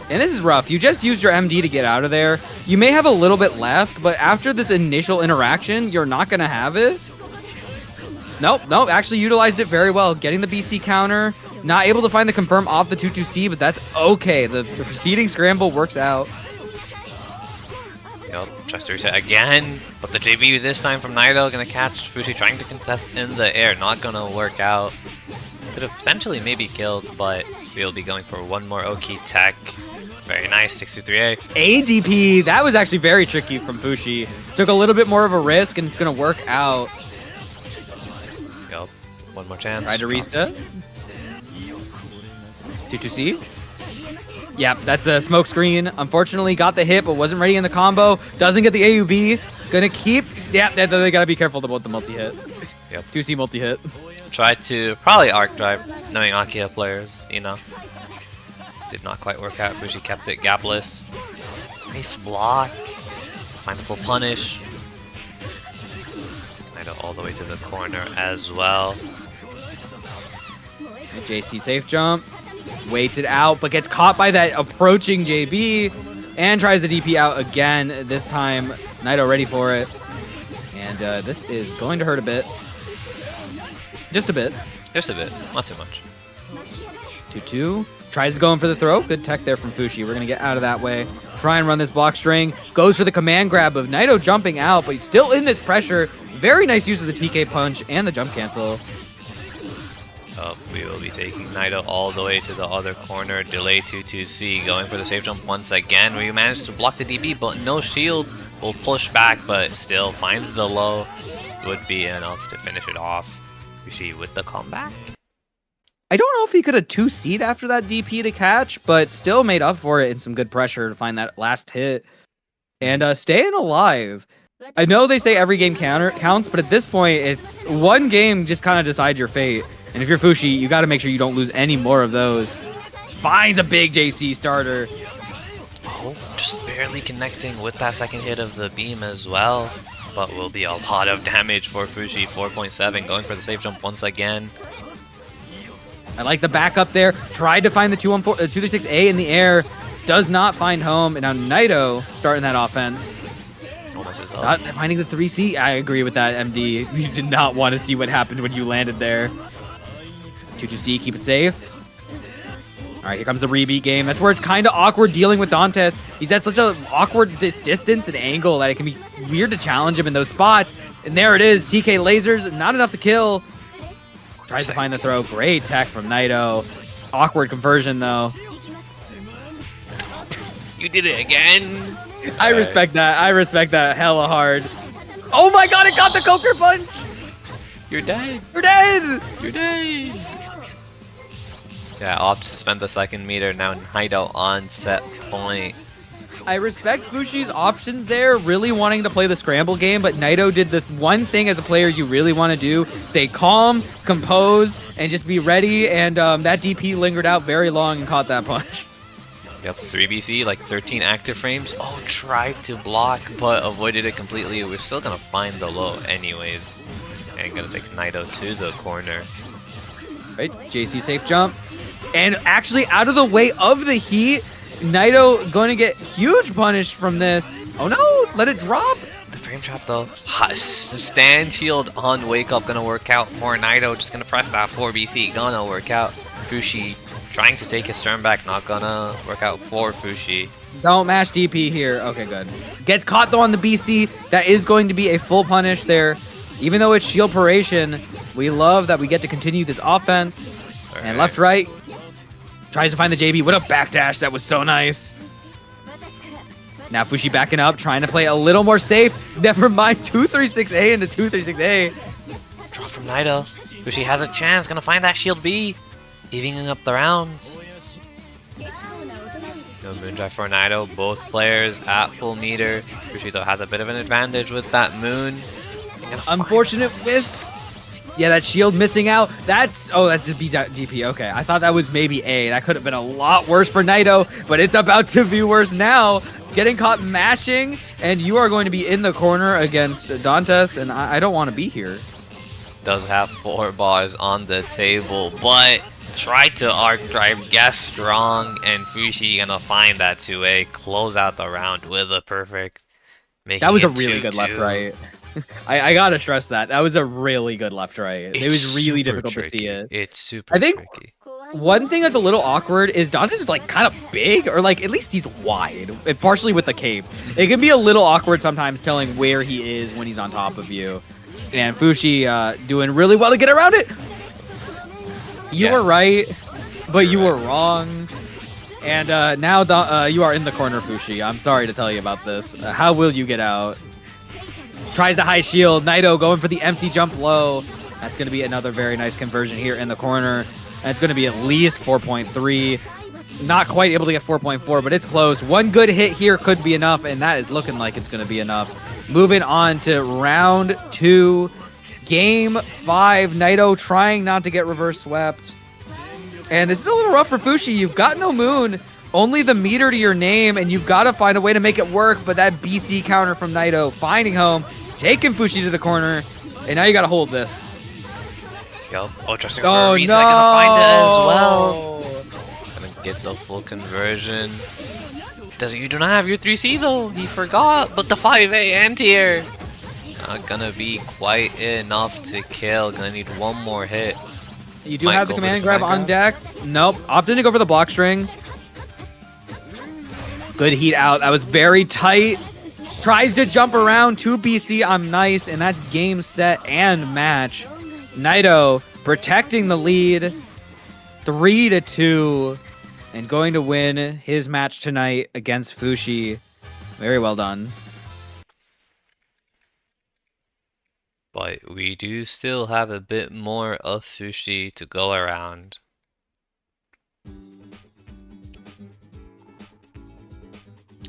And this is rough. You just used your MD to get out of there. You may have a little bit left, but after this initial interaction, you're not going to have it. Nope, actually utilized it very well. Getting the BC counter. Not able to find the confirm off the 2-2C, but that's okay. The preceding scramble works out. Yep, tries to reset again, but the JB this time from Naito gonna catch Fushi trying to contest in the air. Not gonna work out. Could have potentially maybe killed, but we'll be going for one more Oki tech. Very nice, 63A. ADP, that was actually very tricky from Fushi. Took a little bit more of a risk, and it's gonna work out. Yup, one more chance. Try to reset. 2-2C. Yep, that's a smoke screen. Unfortunately, got the hit, but wasn't ready in the combo. Doesn't get the AUB. Gonna keep. Yeah, they gotta be careful about the multi-hit. Yep. 2C multi-hit. Try to probably arc drive, knowing Akia players, you know. Did not quite work out. Fushi kept it gapless. Nice block. Find the full punish. Naito all the way to the corner as well. JC safe jump. Waits it out, but gets caught by that approaching JB. And tries to DP out again. This time, Naito ready for it. And this is going to hurt a bit. Just a bit. Just a bit, not too much. 2-2. Tries to go in for the throw. Good tech there from Fushi. We're going to get out of that way. Try and run this block string. Goes for the command grab of Naito jumping out, but he's still in this pressure. Very nice use of the TK punch and the jump cancel. We will be taking Naito all the way to the other corner. Delay 2-2-C. Going for the safe jump once again. We managed to block the DB, but no shield. Will push back, but still finds the low. Would be enough to finish it off. Fushi with the comeback. I don't know if he could have 2C'd after that DP to catch, but still made up for it in some good pressure to find that last hit. And staying alive. I know they say every game counts, but at this point, it's one game just kind of decides your fate. And if you're Fushi, you got to make sure you don't lose any more of those. Finds a big JC starter. Oh, just barely connecting with that second hit of the beam as well. But will be a lot of damage for Fushi. 4.7 going for the safe jump once again. I like the backup there. Tried to find the 236A in the air. Does not find home. And now Naito starting that offense. Not finding the 3C. I agree with that, MD. You did not want to see what happened when you landed there. 2-2C, keep it safe. All right, here comes the rebeat game. That's where it's kind of awkward dealing with Dantes. He's at such an awkward distance and angle that it can be weird to challenge him in those spots. And there it is. TK lasers, not enough to kill. Tries to find the throw. Great tech from Naito. Awkward conversion, though. You did it again. I respect that. I respect that hella hard. Oh my god, it got the Coker punch! You're dead. You're dead! You're dead. Yeah, opts to spend the second meter. Now Naito on set point. I respect Fushi's options there, really wanting to play the scramble game, but Naito did the one thing as a player you really want to do. Stay calm, composed, and just be ready, and that DP lingered out very long and caught that punch. Yep, 3BC, like 13 active frames. Oh, tried to block, but avoided it completely. We're still gonna find the low anyways. And gonna take Naito to the corner. Right, JC safe jump. And actually out of the way of the heat, Naito going to get huge punish from this. Oh no, let it drop. The frame trap though. The stand shield on wake up gonna work out for Naito. Just gonna press that 4BC, gonna work out. Fushi trying to take his turn back, not gonna work out for Fushi. Don't mash DP here. Okay, good. Gets caught though on the BC. That is going to be a full punish there. Even though it's shield paration, we love that we get to continue this offense. All and right. left, right. Tries to find the JB. What a backdash. That was so nice. Now Fushi backing up, trying to play a little more safe. Never mind 236A into 236A. Drop from Naito. Fushi has a chance, gonna find that shield B. Evening up the rounds. No Moondrive for Naito, both players at full meter. Fushi though has a bit of an advantage with that moon. Unfortunate miss. Yeah, that shield missing out. That's just DP. Okay, I thought that was maybe A. That could have been a lot worse for Naito, but it's about to be worse now. Getting caught mashing, and you are going to be in the corner against Dantes, and I don't want to be here. Does have 4 bars on the table, but tried to arc drive, guess strong, and Fushi gonna find that 2A, close out the round with a perfect. That was a really good left-right. I gotta stress that. That was a really good left-right. It was really difficult to see it. It's super tricky. One thing that's a little awkward is Dantes is like kind of big, or like at least he's wide, partially with the cape. It can be a little awkward sometimes telling where he is when he's on top of you. And Fushi doing really well to get around it. You were right, but you were wrong. And now you are in the corner, Fushi. I'm sorry to tell you about this. How will you get out? Tries the high shield. Naito going for the empty jump low. That's going to be another very nice conversion here in the corner. And it's going to be at least 4.3. Not quite able to get 4.4, but it's close. One good hit here could be enough, and that is looking like it's going to be enough. Moving on to round 2. Game 5. Naito trying not to get reverse swept. And this is a little rough for Fushi. You've got no moon. Only the meter to your name, and you've got to find a way to make it work. But that BC counter from Naito, finding home, taking Fushi to the corner, and now you got to hold this. Yo, trusting for a reset, gonna find it as well. Gonna get the full conversion. You do not have your 3C though. He forgot, but the 5A anti-air. Not gonna be quite enough to kill. Gonna need one more hit. You do Might have the go for command grab on grab. deck. Nope. Opted to go for the block string. Good heat out. That was very tight. Tries to jump around 2 BC. I'm nice. And that's game, set, and match. Naito protecting the lead. 3-2. And going to win his match tonight against Fushi. Very well done. But we do still have a bit more of Fushi to go around.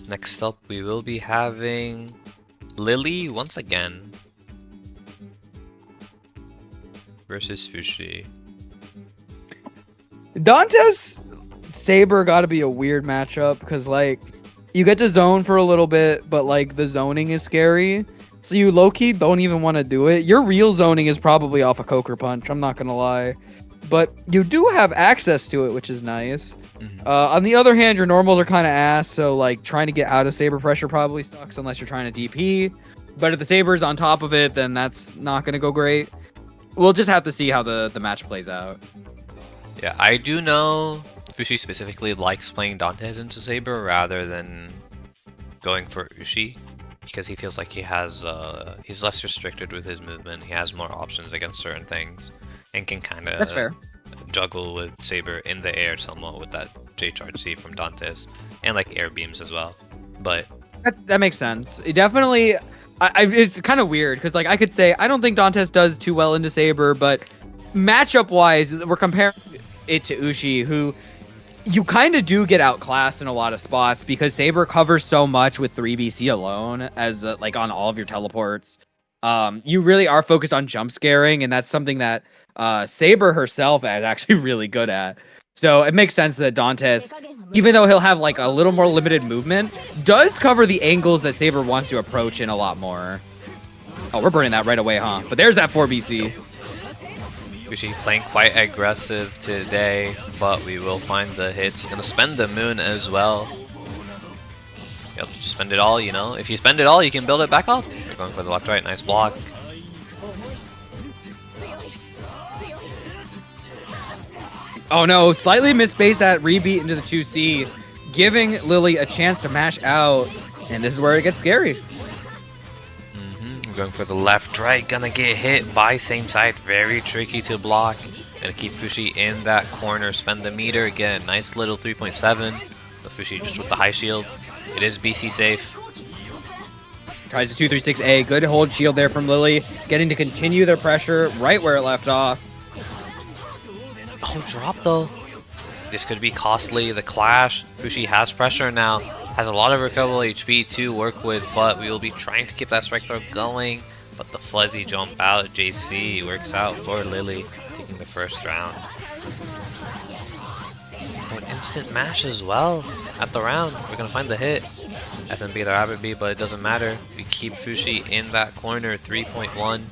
Next up, we will be having Lily once again versus Fushi. Dante's Saber got to be a weird matchup because, like, you get to zone for a little bit, but, like, the zoning is scary. So you low-key don't even want to do it. Your real zoning is probably off a Coker Punch, I'm not going to lie. But you do have access to it, which is nice. On the other hand, your normals are kind of ass, so, like, trying to get out of Saber pressure probably sucks unless you're trying to DP. But if the Saber's on top of it, then that's not going to go great. We'll just have to see how the match plays out. Yeah, I do know Fushi specifically likes playing Dante's into Saber rather than going for Ushi, because he feels like he's less restricted with his movement. He has more options against certain things and can kind of That's fair. juggle with Saber in the air somewhat with that J charge C from Dante's and like air beams as well. But That makes sense. It definitely, it's kind of weird because, like, I could say I don't think Dantes does too well into Saber, but matchup wise, we're comparing it to Ushi, who you kind of do get outclassed in a lot of spots because Saber covers so much with 3BC alone as like on all of your teleports. You really are focused on jump scaring, and that's something that Saber herself is actually really good at. So it makes sense that Dantes, even though he'll have like a little more limited movement, does cover the angles that Saber wants to approach in a lot more. Oh, we're burning that right away, huh? But there's that 4BC. Fushi playing quite aggressive today, but we will find the hits. Gonna spend the moon as well. Yep, just spend it all, you know. If you spend it all, you can build it back up. You're going for the left right, nice block. Oh no, slightly misspaced that rebeat into the 2C, giving Lily a chance to mash out, and this is where it gets scary. Going for the left right, gonna get hit by same side, very tricky to block. Gonna keep Fushi in that corner, spend the meter again, nice little 3.7. But Fushi just with the high shield. It is BC safe. Tries to 236A, good hold shield there from Lily, getting to continue their pressure right where it left off. Oh, drop though. This could be costly. The clash. Fushi has pressure now. Has a lot of recoverable HP to work with, but we will be trying to keep that strike throw going. But the fuzzy jump out, JC works out for Lily, taking the first round. Oh, an instant mash as well at the round. We're gonna find the hit. SMB the rabbit B, but it doesn't matter. We keep Fushi in that corner, 3.1.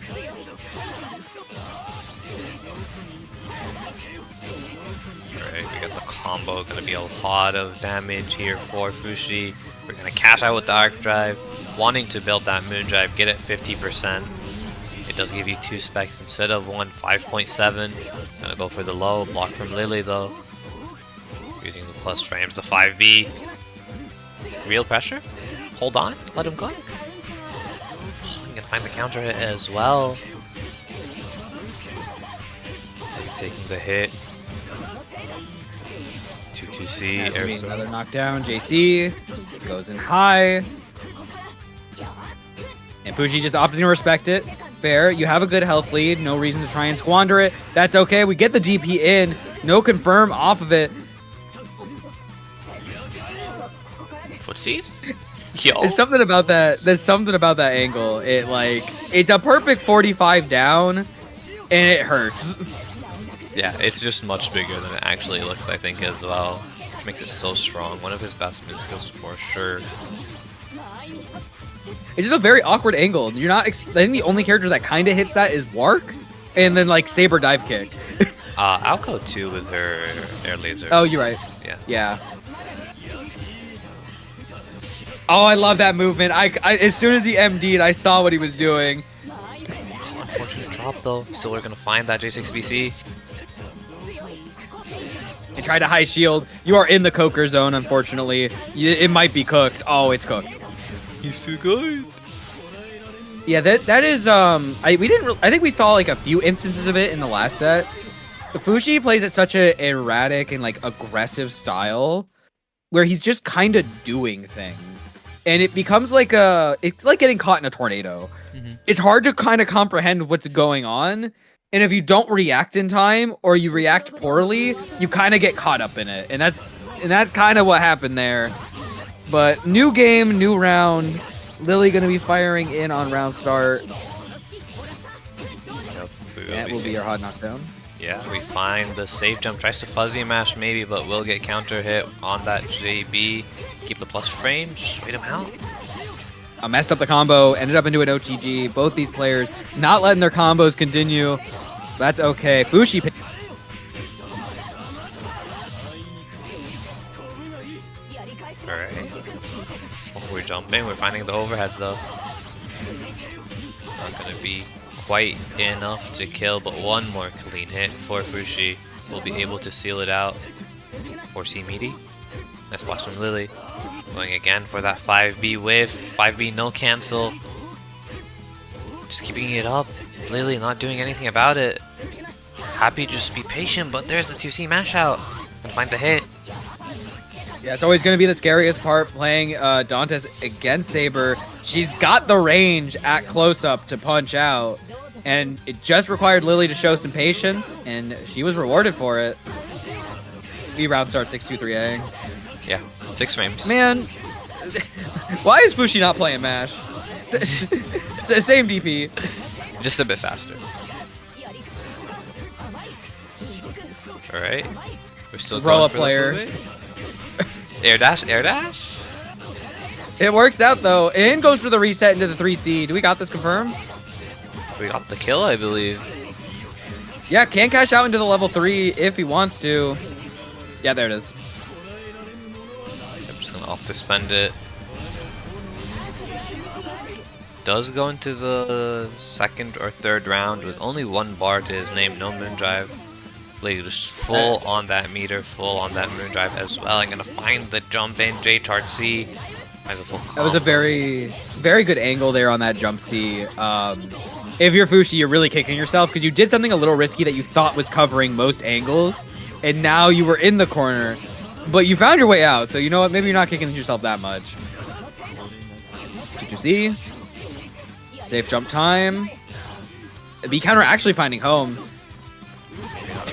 Alright, we got the combo, gonna be a lot of damage here for Fushi. We're gonna cash out with the arc drive, wanting to build that moon drive, get it 50%. It does give you 2 specs instead of 1, 5.7. Gonna go for the low, block from Lily though. Using the plus frames, the 5B. Real pressure? Hold on, let him go. Oh, I'm gonna find the counter hit as well. Taking the hit. 2-2C, Another knockdown. JC goes in high. And Fushi just opting to respect it. Fair. You have a good health lead. No reason to try and squander it. That's okay. We get the DP in. No confirm off of it. Footsies? Yo. There's something about that. There's something about that angle. It's a perfect 45 down, and it hurts. Yeah, it's just much bigger than it actually looks, I think, as well. Which makes it so strong. One of his best move skills for sure. It's just a very awkward angle. You're not. I think the only character that kind of hits that is Wark, and then like Saber dive kick. Alco too with her air lasers. Oh, you're right. Yeah. Yeah. Oh, I love that movement. I as soon as he MD'd, I saw what he was doing. Oh, unfortunate drop though. Still we're gonna find that J6BC. and try to high shield. You are in the Coker zone, unfortunately. It might be cooked. Oh, it's cooked. He's too good. Yeah, that is I think we saw like a few instances of it in the last set. Fushi plays at such a erratic and like aggressive style where he's just kind of doing things. And it becomes like it's like getting caught in a tornado. It's hard to kind of comprehend what's going on. And if you don't react in time or you react poorly, you kind of get caught up in it. And that's kind of what happened there. But new game, new round. Lily gonna be firing in on round start. Yep, That will be your hot knockdown. Yeah, we find the safe jump, tries to fuzzy mash maybe, but will get counter hit on that JB. Keep the plus frame, just wait him out. I messed up the combo, ended up into an OTG. Both these players not letting their combos continue. That's okay. Fushi. Alright. Oh, we're jumping, we're finding the overheads though. Not gonna be quite enough to kill, but one more clean hit for Fushi will be able to seal it out. 4C meaty. Nice blast from Lily. Going again for that 5B whiff. 5B no cancel. Just keeping it up. Lily not doing anything about it. Happy just be patient, but there's the 2C mash out. Gonna find the hit. Yeah, it's always going to be the scariest part playing Dantes against Saber. She's got the range at close-up to punch out, and it just required Lily to show some patience, and she was rewarded for it. B round start 6-2-3-A. Yeah, 6 frames. Man, why is Fushi not playing MASH? Same DP. Just a bit faster. Alright. We're still Roll going up for player. This air dash, air dash? It works out though, and goes for the reset into the 3C. Do we got this confirmed? We got the kill, I believe. Yeah, can cash out into the level 3 if he wants to. Yeah, there it is. I'm just gonna off to spend it. Does go into the second or third round with only 1 bar to his name, no moon drive. Like just full on that meter, full on that moon drive as well. I'm gonna find the jump in, J chart C. That was a very, very good angle there on that jump C. If you're Fushi, you're really kicking yourself because you did something a little risky that you thought was covering most angles, and now you were in the corner, but you found your way out. So you know what? Maybe you're not kicking yourself that much. 2C. Safe jump time. B counter actually finding home.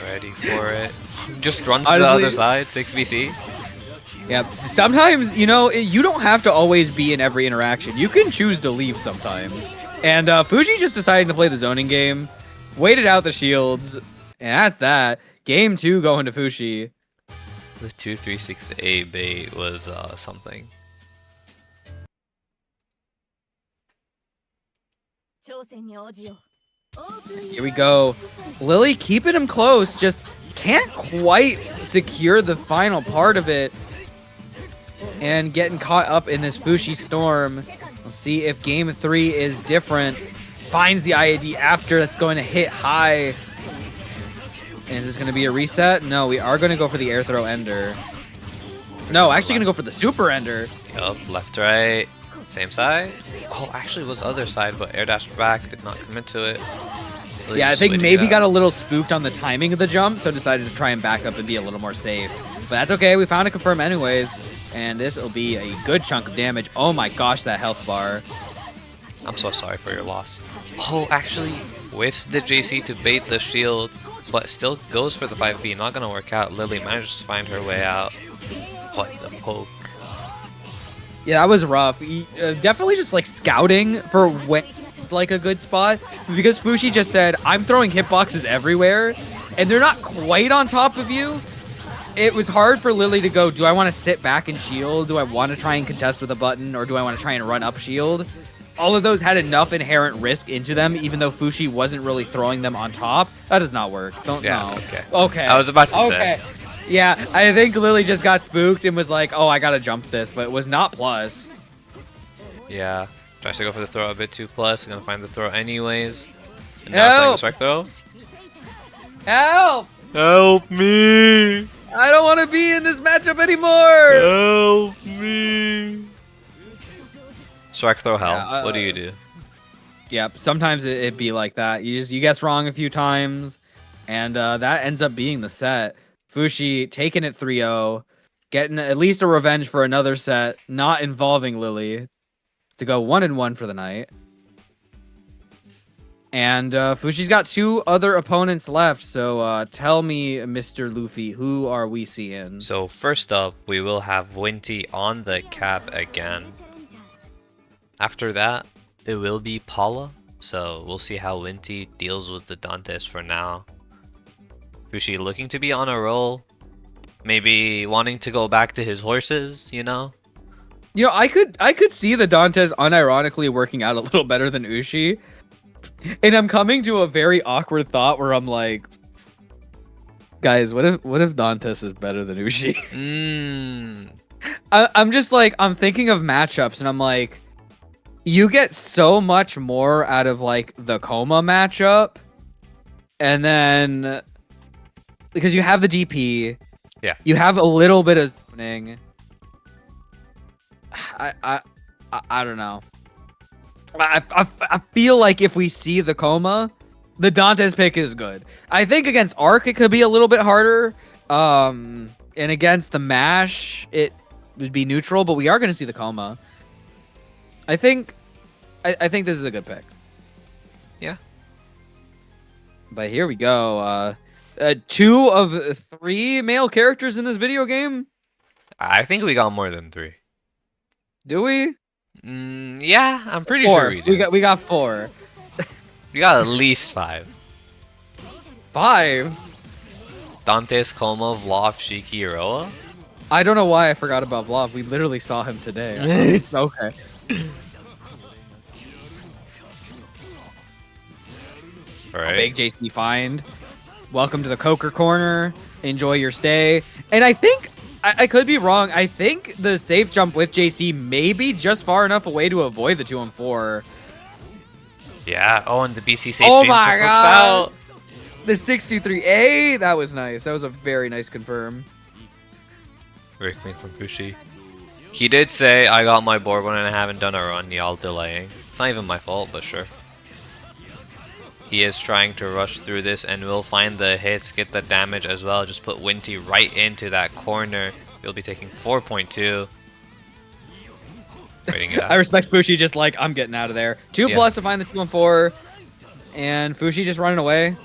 Ready for it. Just runs Honestly, to the other side, 6BC. Yep. Sometimes, you know, you don't have to always be in every interaction. You can choose to leave sometimes. And Fuji just decided to play the zoning game, waited out the shields, and that's that. Game 2 going to Fushi. The 236A bait was something. Here we go. Lily keeping him close, just can't quite secure the final part of it. And getting caught up in this Fushi storm. We'll see if game 3 is different. Finds the IAD after, that's going to hit high. And is this going to be a reset? No, we are going to go for the air throw ender. No, actually going to go for the super ender. Yup, left, right, same side. Oh, actually it was other side, but air dashed back, did not commit to it. Really Yeah, I just think waiting maybe it got out. a little spooked on the timing of the jump, so decided to try and back up and be a little more safe. But that's okay, we found a confirm anyways. And this will be a good chunk of damage. Oh my gosh, that health bar. I'm so sorry for your loss. Oh, actually whiffs the JC to bait the shield, but still goes for the 5B. Not gonna work out. Lily manages to find her way out. What the poke. Yeah, that was rough. Definitely just like scouting for when like a good spot. Because Fushi just said, I'm throwing hitboxes everywhere, and they're not quite on top of you. It was hard for Lily to go, do I want to sit back and shield? Do I want to try and contest with a button? Or do I want to try and run up shield? All of those had enough inherent risk into them, even though Fushi wasn't really throwing them on top. That does not work. Don't know. Okay. Okay. I was about to Okay. say. Yeah, I think Lily just got spooked and was like, oh, I gotta jump this, but it was not plus. Yeah. Tries to go for the throw a bit too plus. Gonna find the throw anyways. And now playing the strike throw. Help! Help me! I don't want to be in this matchup anymore. Help me! Strike throw hell. Yeah, What do you do? Yep. Sometimes it'd be like that. You guess wrong a few times, and that ends up being the set. Fushi taking it 3-0, getting at least a revenge for another set, not involving Lily, to go 1-1 for the night. And Fushi's got 2 other opponents left, so tell me, Mr. Luffy, who are we seeing? So first up, we will have Winty on the cap again. After that, it will be Paula, so we'll see how Winty deals with the Dantes for now. Fushi looking to be on a roll, maybe wanting to go back to his horses, you know? You know, I could see the Dantes unironically working out a little better than Ushi. And I'm coming to a very awkward thought where I'm like, guys, what if Dantes is better than Ushi? I'm just like, I'm thinking of matchups and I'm like, you get so much more out of like the Coma matchup, and then because you have the DP, yeah, you have a little bit of zoning. I don't know. I feel like if we see the Coma, the Dantes pick is good. I think against Arc it could be a little bit harder. And against the Mash it would be neutral, but we are going to see the Coma. I think this is a good pick. Yeah. But here we go. 2 of 3 male characters in this video game. I think we got more than 3. Do we? Yeah, I'm pretty 4. sure we do. We got 4. We got at least 5. 5. Dantes, Coma, Vlov, Shiki, Roa. I don't know why I forgot about Vlov. We literally saw him today. Okay. Alright. Big JC find. Welcome to the Coker Corner. Enjoy your stay. And I think, I could be wrong, I think the safe jump with JC may be just far enough away to avoid the 2-on-4. Yeah, oh, and the BC safe Oh James my hooks god! out. The 623A, that was nice. That was a very nice confirm. Very clean from Fushi. He did say, I got my board when I haven't done a run, y'all delaying. It's not even my fault, but sure. He is trying to rush through this and will find the hits, get the damage as well. Just put Winty right into that corner. He'll be taking 4.2. Waiting it out. I respect Fushi just like, I'm getting out of there. 2+ to find the 2-on-4. And Fushi just running away.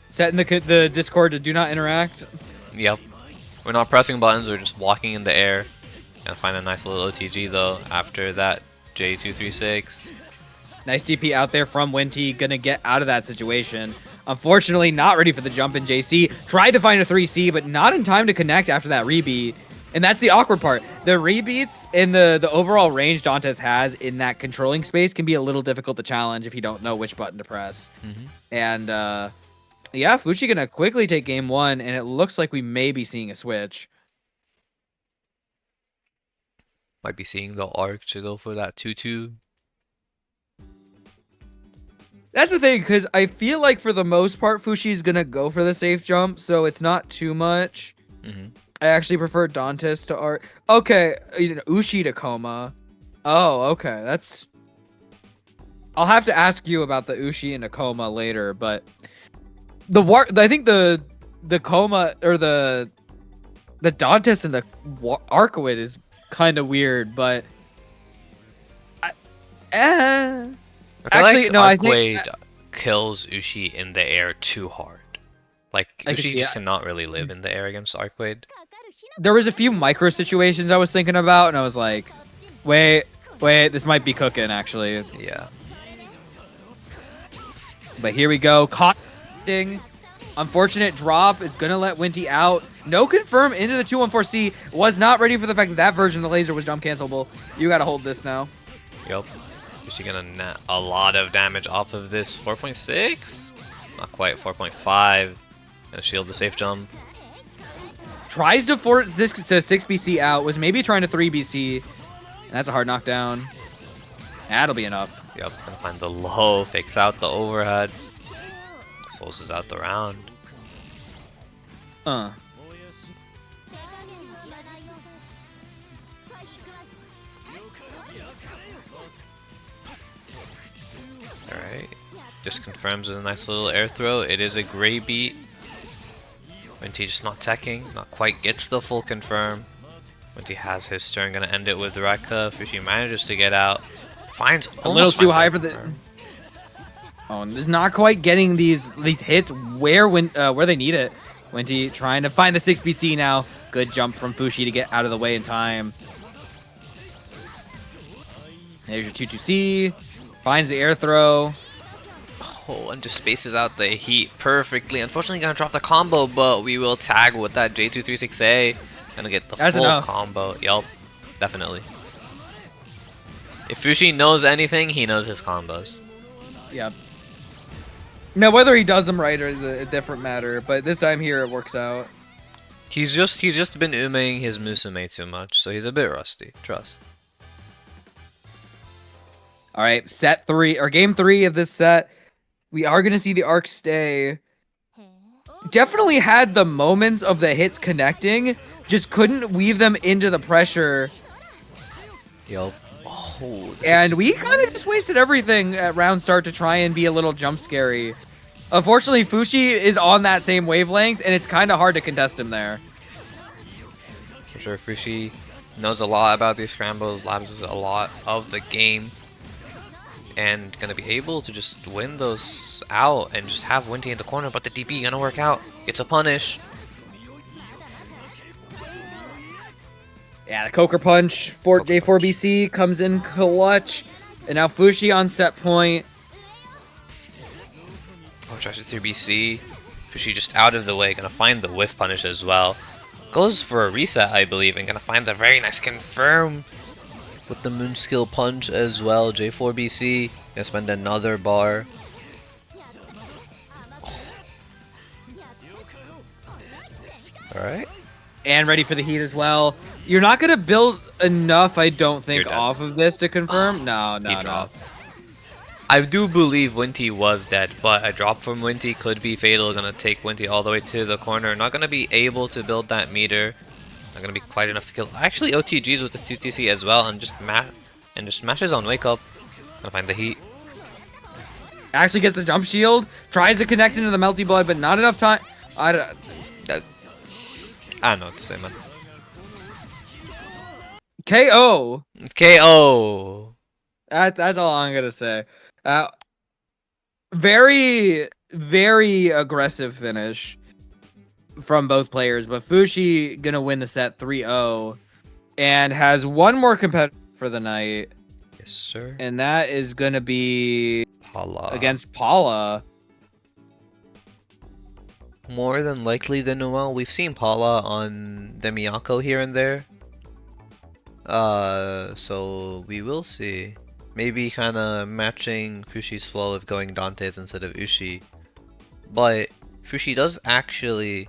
Setting the Discord to do not interact. Yep. We're not pressing buttons, we're just walking in the air. Gonna find a nice little OTG though after that J236. Nice DP out there from Winty, gonna get out of that situation. Unfortunately, not ready for the jump in JC. Tried to find a 3C, but not in time to connect after that rebeat. And that's the awkward part. The rebeats and the overall range Dantes has in that controlling space can be a little difficult to challenge if you don't know which button to press. And yeah, Fushi gonna quickly take game 1, and it looks like we may be seeing a switch. Might be seeing the arc to go for that 2-2. That's the thing, because I feel like for the most part, Fushi's gonna go for the safe jump, so it's not too much. I actually prefer Dantes to Art. Okay, Ushi to Coma. Oh, okay, that's... I'll have to ask you about the Ushi and Coma later, but... I think the Coma, or the Dantes and the Arcuit is kind of weird, but... Actually, like no, I Arcuit think... kills Ushi in the air too hard. Like, Ushi just cannot really live in the air against Arcuit. There was a few micro situations I was thinking about, and I was like, wait, this might be cooking, actually. Yeah. But here we go. Caught. Unfortunate drop. It's going to let Winty out. No confirm into the 2-1-4C. Was not ready for the fact that that version of the laser was jump cancelable. You got to hold this now. Yup. Ushi gonna net a lot of damage off of this 4.6? Not quite, 4.5. Gonna shield the safe jump. Tries to force this to 6BC out. Was maybe trying to 3BC. And that's a hard knockdown. That'll be enough. Yep, gonna find the low, fakes out the overhead. Closes out the round. Alright. Just confirms with a nice little air throw. It is a great beat. Winty just not teching, not quite gets the full confirm. Winty has his turn, gonna end it with Rekka. Fushi manages to get out. Finds A little too high for the. confirm. Oh, and is not quite getting these hits where they need it. Winty trying to find the 6BC now. Good jump from Fushi to get out of the way in time. There's your 2-2C. Finds the air throw. Oh, and just spaces out the heat perfectly. Unfortunately, gonna drop the combo, but we will tag with that J236A. Gonna get the That's full enough. combo. Yup, definitely. If Fushi knows anything, he knows his combos. Yeah. Now, whether he does them right is a different matter, but this time here it works out. He's just been uming his Musume too much, so he's a bit rusty. Trust. All right, game 3 of this set. We are going to see the arc stay. Definitely had the moments of the hits connecting, just couldn't weave them into the pressure. Yup. Oh, And we kind of just wasted everything at round start to try and be a little jump scary. Unfortunately, Fushi is on that same wavelength, and it's kind of hard to contest him there. For sure, Fushi knows a lot about these scrambles, labs a lot of the game, and gonna be able to just win those out and just have Winty in the corner, but the DP gonna work out. It's a punish. Yeah, the Coker Punch for J4BC comes in clutch, and now Fushi on set point. Oh, tries to 3BC. Fushi just out of the way, gonna find the whiff punish as well. Goes for a reset, I believe, and gonna find the very nice confirm with the moon skill punch as well. J4BC gonna spend another bar. Alright. And ready for the heat as well. You're not gonna build enough, I don't think, You're dead. off of this to confirm. No, He no. dropped. I do believe Winty was dead, but a drop from Winty could be fatal. Gonna take Winty all the way to the corner. Not gonna be able to build that meter. Not gonna be quite enough to kill. Actually, OTGs with the 2TC as well, and just smashes on wake up. Gonna find the heat. Actually gets the jump shield, tries to connect into the melty blood, but not enough time. I don't know what to say, man. KO. KO. That's all I'm gonna say. Very, very aggressive finish from both players, but Fushi gonna win the set 3-0 and has one more competitor for the night, Yes, sir. and that is gonna be Paula. against Paula. More than likely than Noel. We've seen Paula on the Miyako here and there. So we will see. Maybe kind of matching Fushi's flow of going Dante's instead of Ushi. But Fushi does actually...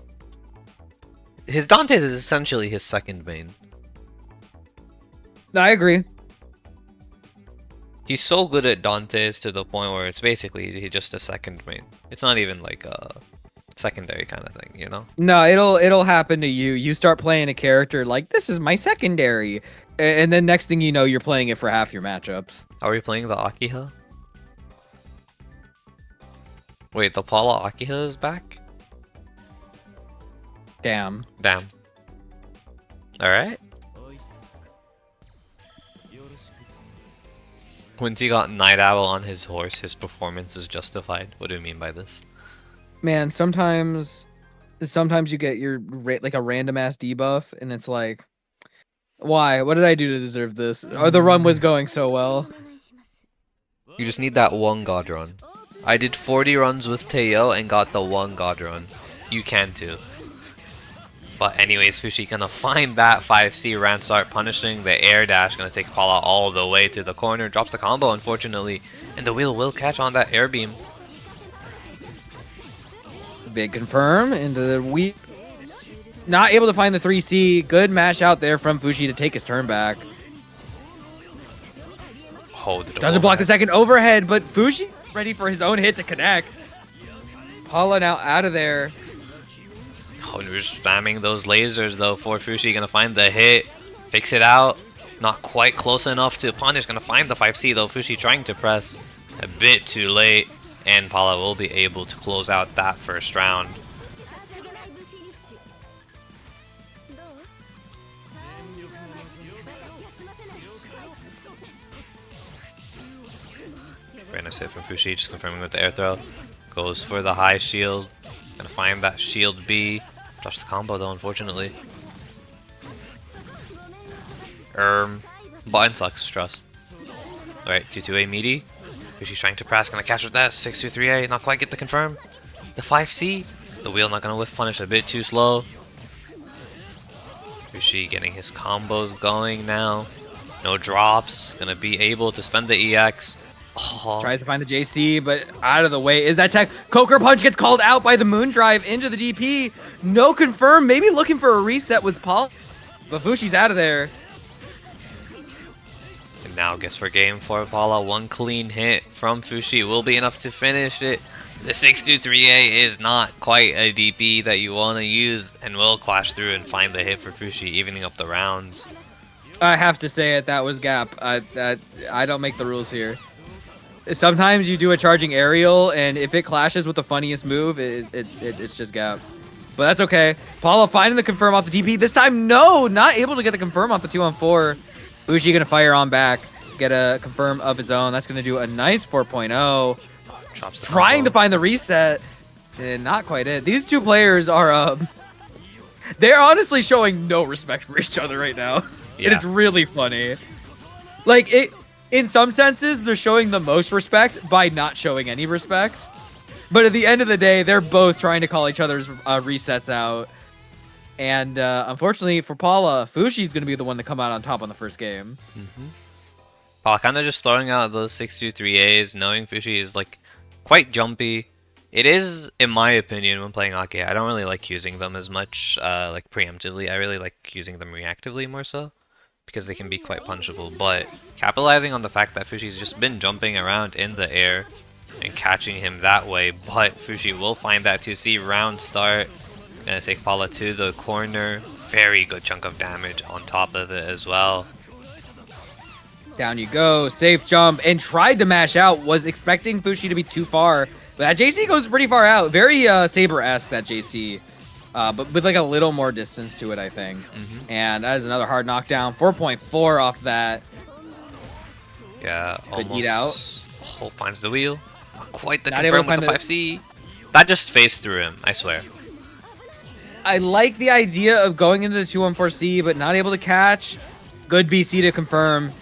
His Dante's is essentially his second main. I agree. He's so good at Dante's to the point where it's basically just a second main. It's not even like a secondary kind of thing, you know? No, it'll happen to you. You start playing a character like, this is my secondary, and then next thing you know, you're playing it for half your matchups. Are we playing the Akiha? Wait, the Paula Akiha is back? Damn. Damn. Alright. Quincy got Night Owl on his horse, his performance is justified. What do you mean by this? Man, sometimes you get your like a random ass debuff, and it's like, why? What did I do to deserve this? Or the run was going so well. You just need that one God run. I did 40 runs with Teo and got the one God run. You can too. But anyways, Fushi gonna find that 5C round, start punishing the air dash, gonna take Paula all the way to the corner, drops the combo unfortunately, and the wheel will catch on that air beam. Big confirm into the weak. Not able to find the 3C. Good mash out there from Fushi to take his turn back. Oh, Doesn't block the second overhead, but Fushi ready for his own hit to connect. Paula now out of there. Oh, we're spamming those lasers though for Fushi, gonna find the hit, fix it out. Not quite close enough to punish. Gonna find the 5C though. Fushi trying to press a bit too late. And Paula will be able to close out that first round. Very nice hit from Fushi, just confirming with the air throw. Goes for the high shield. Gonna find that shield B. Drops the combo though, unfortunately. Button sucks, trust. Alright, 2-2A meaty. Fushi's trying to press, gonna catch with that. 6-2-3A, not quite get the confirm. The 5C. The wheel not gonna whiff punish, a bit too slow. Fushi getting his combos going now. No drops, gonna be able to spend the EX. Oh. Tries to find the JC, but out of the way is that tech. Coker Punch gets called out by the Moon Drive into the DP. No confirm, maybe looking for a reset with Paul. But Fushi's out of there. And now guess for game 4 Paula. One clean hit from Fushi will be enough to finish it. The 6-2-3A is not quite a DP that you want to use and will clash through and find the hit for Fushi, evening up the rounds. I have to say it, that was Gap. I don't make the rules here. Sometimes you do a charging aerial, and if it clashes with the funniest move, it's just Gap. But that's okay. Paula finding the confirm off the DP. This time, no! Not able to get the confirm off the 2-on-4. Fushi gonna fire on back. Get a confirm of his own. That's gonna do a nice 4.0. Trying to find the reset. And not quite it. These two players are, they're honestly showing no respect for each other right now. Yeah. And it's really funny. Like, in some senses, they're showing the most respect by not showing any respect. But at the end of the day, they're both trying to call each other's resets out. And unfortunately for Paula, Fushi's going to be the one to come out on top on the first game. Paula kind of just throwing out those 6-2-3As, knowing Fushi is like quite jumpy. It is, in my opinion, when playing Ake, I don't really like using them as much like preemptively. I really like using them reactively more so, because they can be quite punishable. But capitalizing on the fact that Fushi's just been jumping around in the air and catching him that way, but Fushi will find that 2C round start. Gonna take Paula to the corner. Very good chunk of damage on top of it as well. Down you go, safe jump, and tried to mash out. Was expecting Fushi to be too far, but that JC goes pretty far out. Very Saber-esque, that JC. But with like a little more distance to it, I think. And that is another hard knockdown. 4.4 off that. Yeah, could almost. Eat out. Oh, finds the wheel. Not quite the confirm with the 5C. That just phased through him, I swear. I like the idea of going into the 2-1-4C, but not able to catch. Good BC to confirm.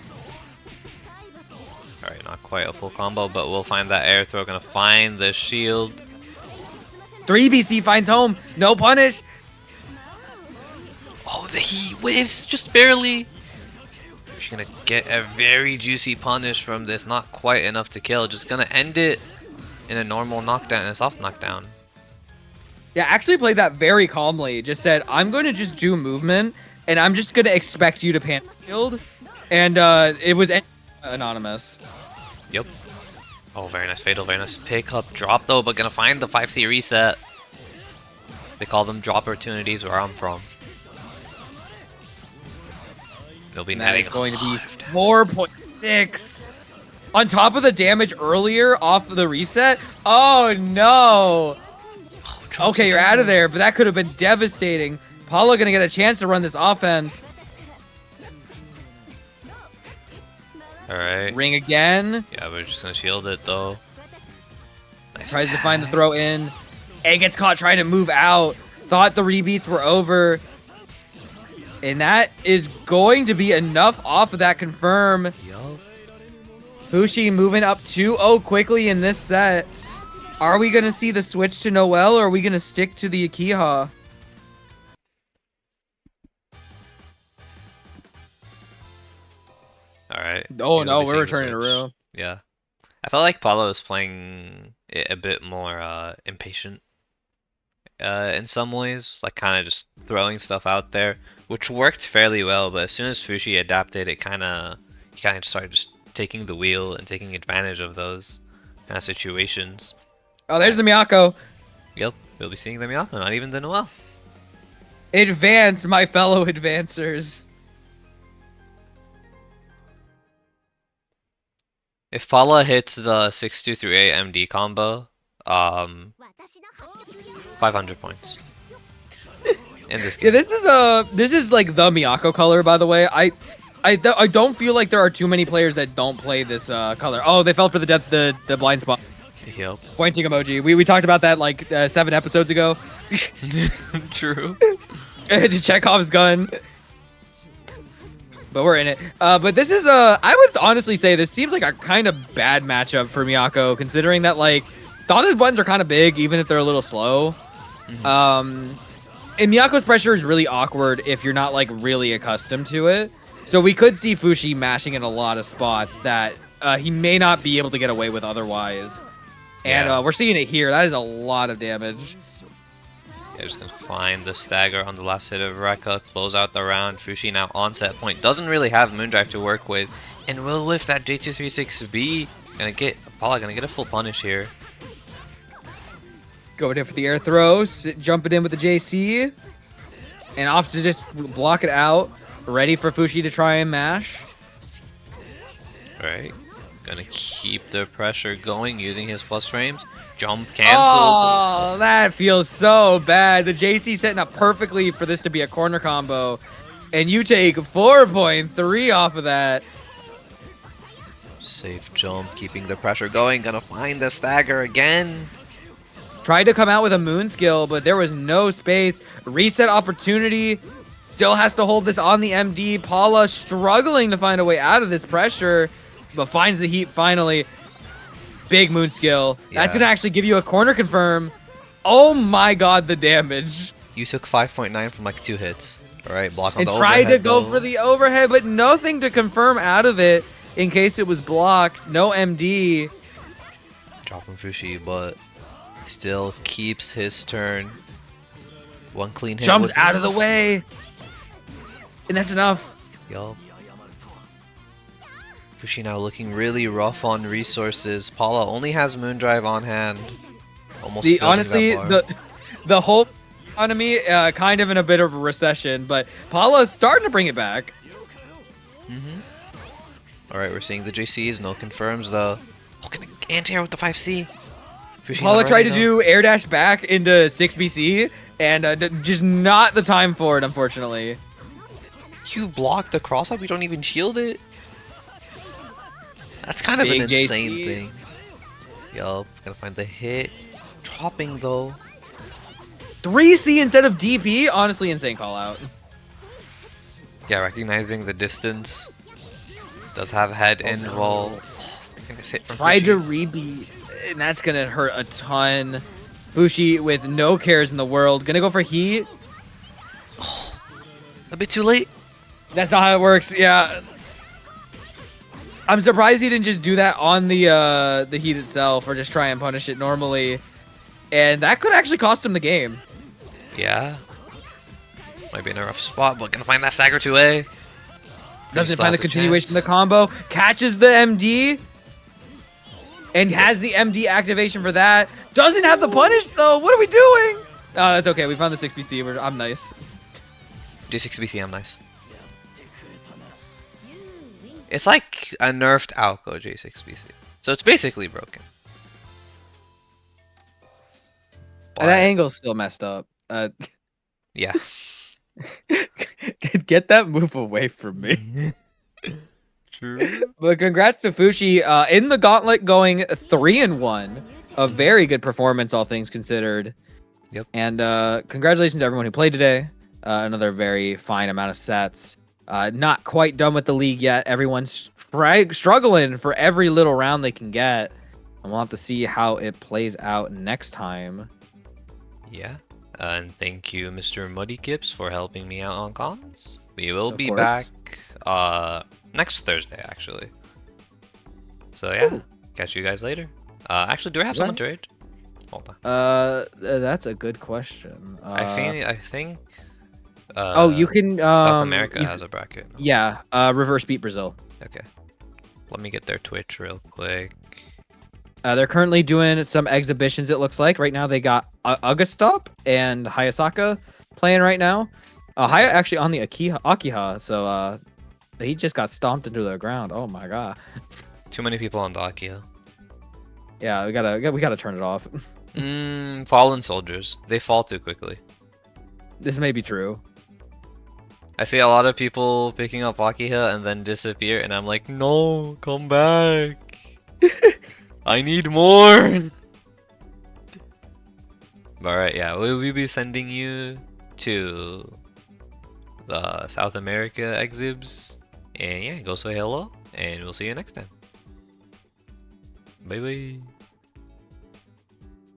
Alright, not quite a full combo, but we'll find that air throw. Gonna find the shield. 3 BC finds home. No punish. Oh, the heat whiffs just barely. She's gonna get a very juicy punish from this. Not quite enough to kill. Just gonna end it in a normal knockdown, and a soft knockdown. Yeah, actually played that very calmly. Just said, I'm going to just do movement, and I'm just going to expect you to pan shield. And it was anonymous. Yep. Oh, very nice fatal, very nice pick up. Drop though, but gonna find the 5C reset. They call them drop opportunities where I'm from. It'll be netting. It's going to be 4.6. On top of the damage earlier off of the reset. Oh, no. Okay, you're out of there, but that could have been devastating. Paula gonna get a chance to run this offense. Alright. Ring again. Yeah, we're just gonna shield it though. Nice Tries to find the throw in. And gets caught trying to move out. Thought the rebeats were over. And that is going to be enough off of that confirm. Yup. Fushi moving up 2-0 quickly in this set. Are we going to see the switch to Noel, or are we going to stick to the Akiha? Alright. Oh no, we're returning to real. Yeah. I felt like Paulo was playing it a bit more impatient in some ways. Like kind of just throwing stuff out there, which worked fairly well, but as soon as Fushi adapted, he kind of started just taking the wheel and taking advantage of those kind of situations. Oh, there's the Miyako. Yep, we'll be seeing the Miyako, not even the Noel. Advance, my fellow advancers. If Paula hits the 6238 MD combo, 500 points in this Yeah, game. this is like the Miyako color, by the way. I don't feel like there are too many players that don't play this color. Oh, they fell for the blind spot. Yep. Pointing emoji. We talked about that like 7 episodes ago. True. Chekhov's gun. But we're in it. But this is I would honestly say this seems like a kind of bad matchup for Miyako, considering that like Donna's buttons are kind of big, even if they're a little slow. And Miyako's pressure is really awkward if you're not like really accustomed to it. So we could see Fushi mashing in a lot of spots that he may not be able to get away with otherwise. And Yeah. we're seeing it here. That is a lot of damage. Yeah, just gonna find the stagger on the last hit of Rekka, close out the round. Fushi now on set point. Doesn't really have Moondrive to work with. And will lift that J236B. Paula gonna get a full punish here. Going in for the air throw, jumping in with the JC. And off to just block it out. Ready for Fushi to try and mash. Right. Gonna keep the pressure going using his plus frames. Jump canceled. Oh, that feels so bad. The JC setting up perfectly for this to be a corner combo. And you take 4.3 off of that. Safe jump, keeping the pressure going. Gonna find the stagger again. Tried to come out with a moon skill, but there was no space. Reset opportunity. Still has to hold this on the MD. Paula struggling to find a way out of this pressure, but finds the heat finally. Big moon skill. Yeah. That's going to actually give you a corner confirm. Oh my god, the damage. You took 5.9 from like 2 hits. Alright, block on And the tried to overhead, go though. for the overhead, but nothing to confirm out of it in case it was blocked. No MD. Dropping Fushi, but still keeps his turn. One clean hit. Jumps would- out of the way. And that's enough. Yup. Fushi now looking really rough on resources. Paula only has Moondrive on hand. Almost building Honestly, that bar. the whole economy kind of in a bit of a recession, but Paula's starting to bring it back. Alright, we're seeing the JCs. No confirms though. Oh, can anti-air with the 5C. Fushi Paula not tried ready, to though. do air dash back into 6BC, and just not the time for it, unfortunately. You block the cross up, you don't even shield it? That's kind of an Big insane JC. thing. Yup, gotta find the hit. Dropping though. 3C instead of DP? Honestly, insane call out. Yeah, recognizing the distance. Does have head involved. This hit from Tried Fushi. to rebeat, and that's gonna hurt a ton. Fushi with no cares in the world. Gonna go for heat. A bit too late. That's not how it works. Yeah. I'm surprised he didn't just do that on the heat itself, or just try and punish it normally. And that could actually cost him the game. Yeah. Might be in a rough spot, but gonna find that stagger 2A. Doesn't still find the has a continuation of chance. the combo. Catches the MD. And has the MD activation for that. Doesn't have the punish though. What are we doing? Oh, that's okay. We found the 6BC. I'm nice. J6BC, I'm nice. It's like a nerfed Alco J6BC. So it's basically broken. And that angle's still messed up. Yeah. Get that move away from me. True. But congrats to Fushi in the gauntlet, going 3-1. A very good performance, all things considered. Yep. And congratulations to everyone who played today. Another very fine amount of sets. Not quite done with the league yet. Everyone's struggling for every little round they can get. And we'll have to see how it plays out next time. Yeah. And thank you, Mr. Muddy Kips, for helping me out on comms. We will Of be course. back next Thursday, actually. So yeah, Ooh. catch you guys later. Actually, do I have someone to raid? Hold on. That's a good question. I think. Oh, you can. South America you has a bracket. No? Yeah, reverse beat Brazil. Okay. Let me get their Twitch real quick. They're currently doing some exhibitions, it looks like. Right now, they got Agastop and Hayasaka playing right now. Haya actually on the Akiha, so he just got stomped into the ground. Oh my god. Too many people on the Akio. Yeah, we gotta turn it off. Fallen soldiers. They fall too quickly. This may be true. I see a lot of people picking up Akiha and then disappear, and I'm like, no, come back. I need more. Alright, yeah, we'll be sending you to the South America exhibs. And yeah, go say hello, and we'll see you next time. Bye bye.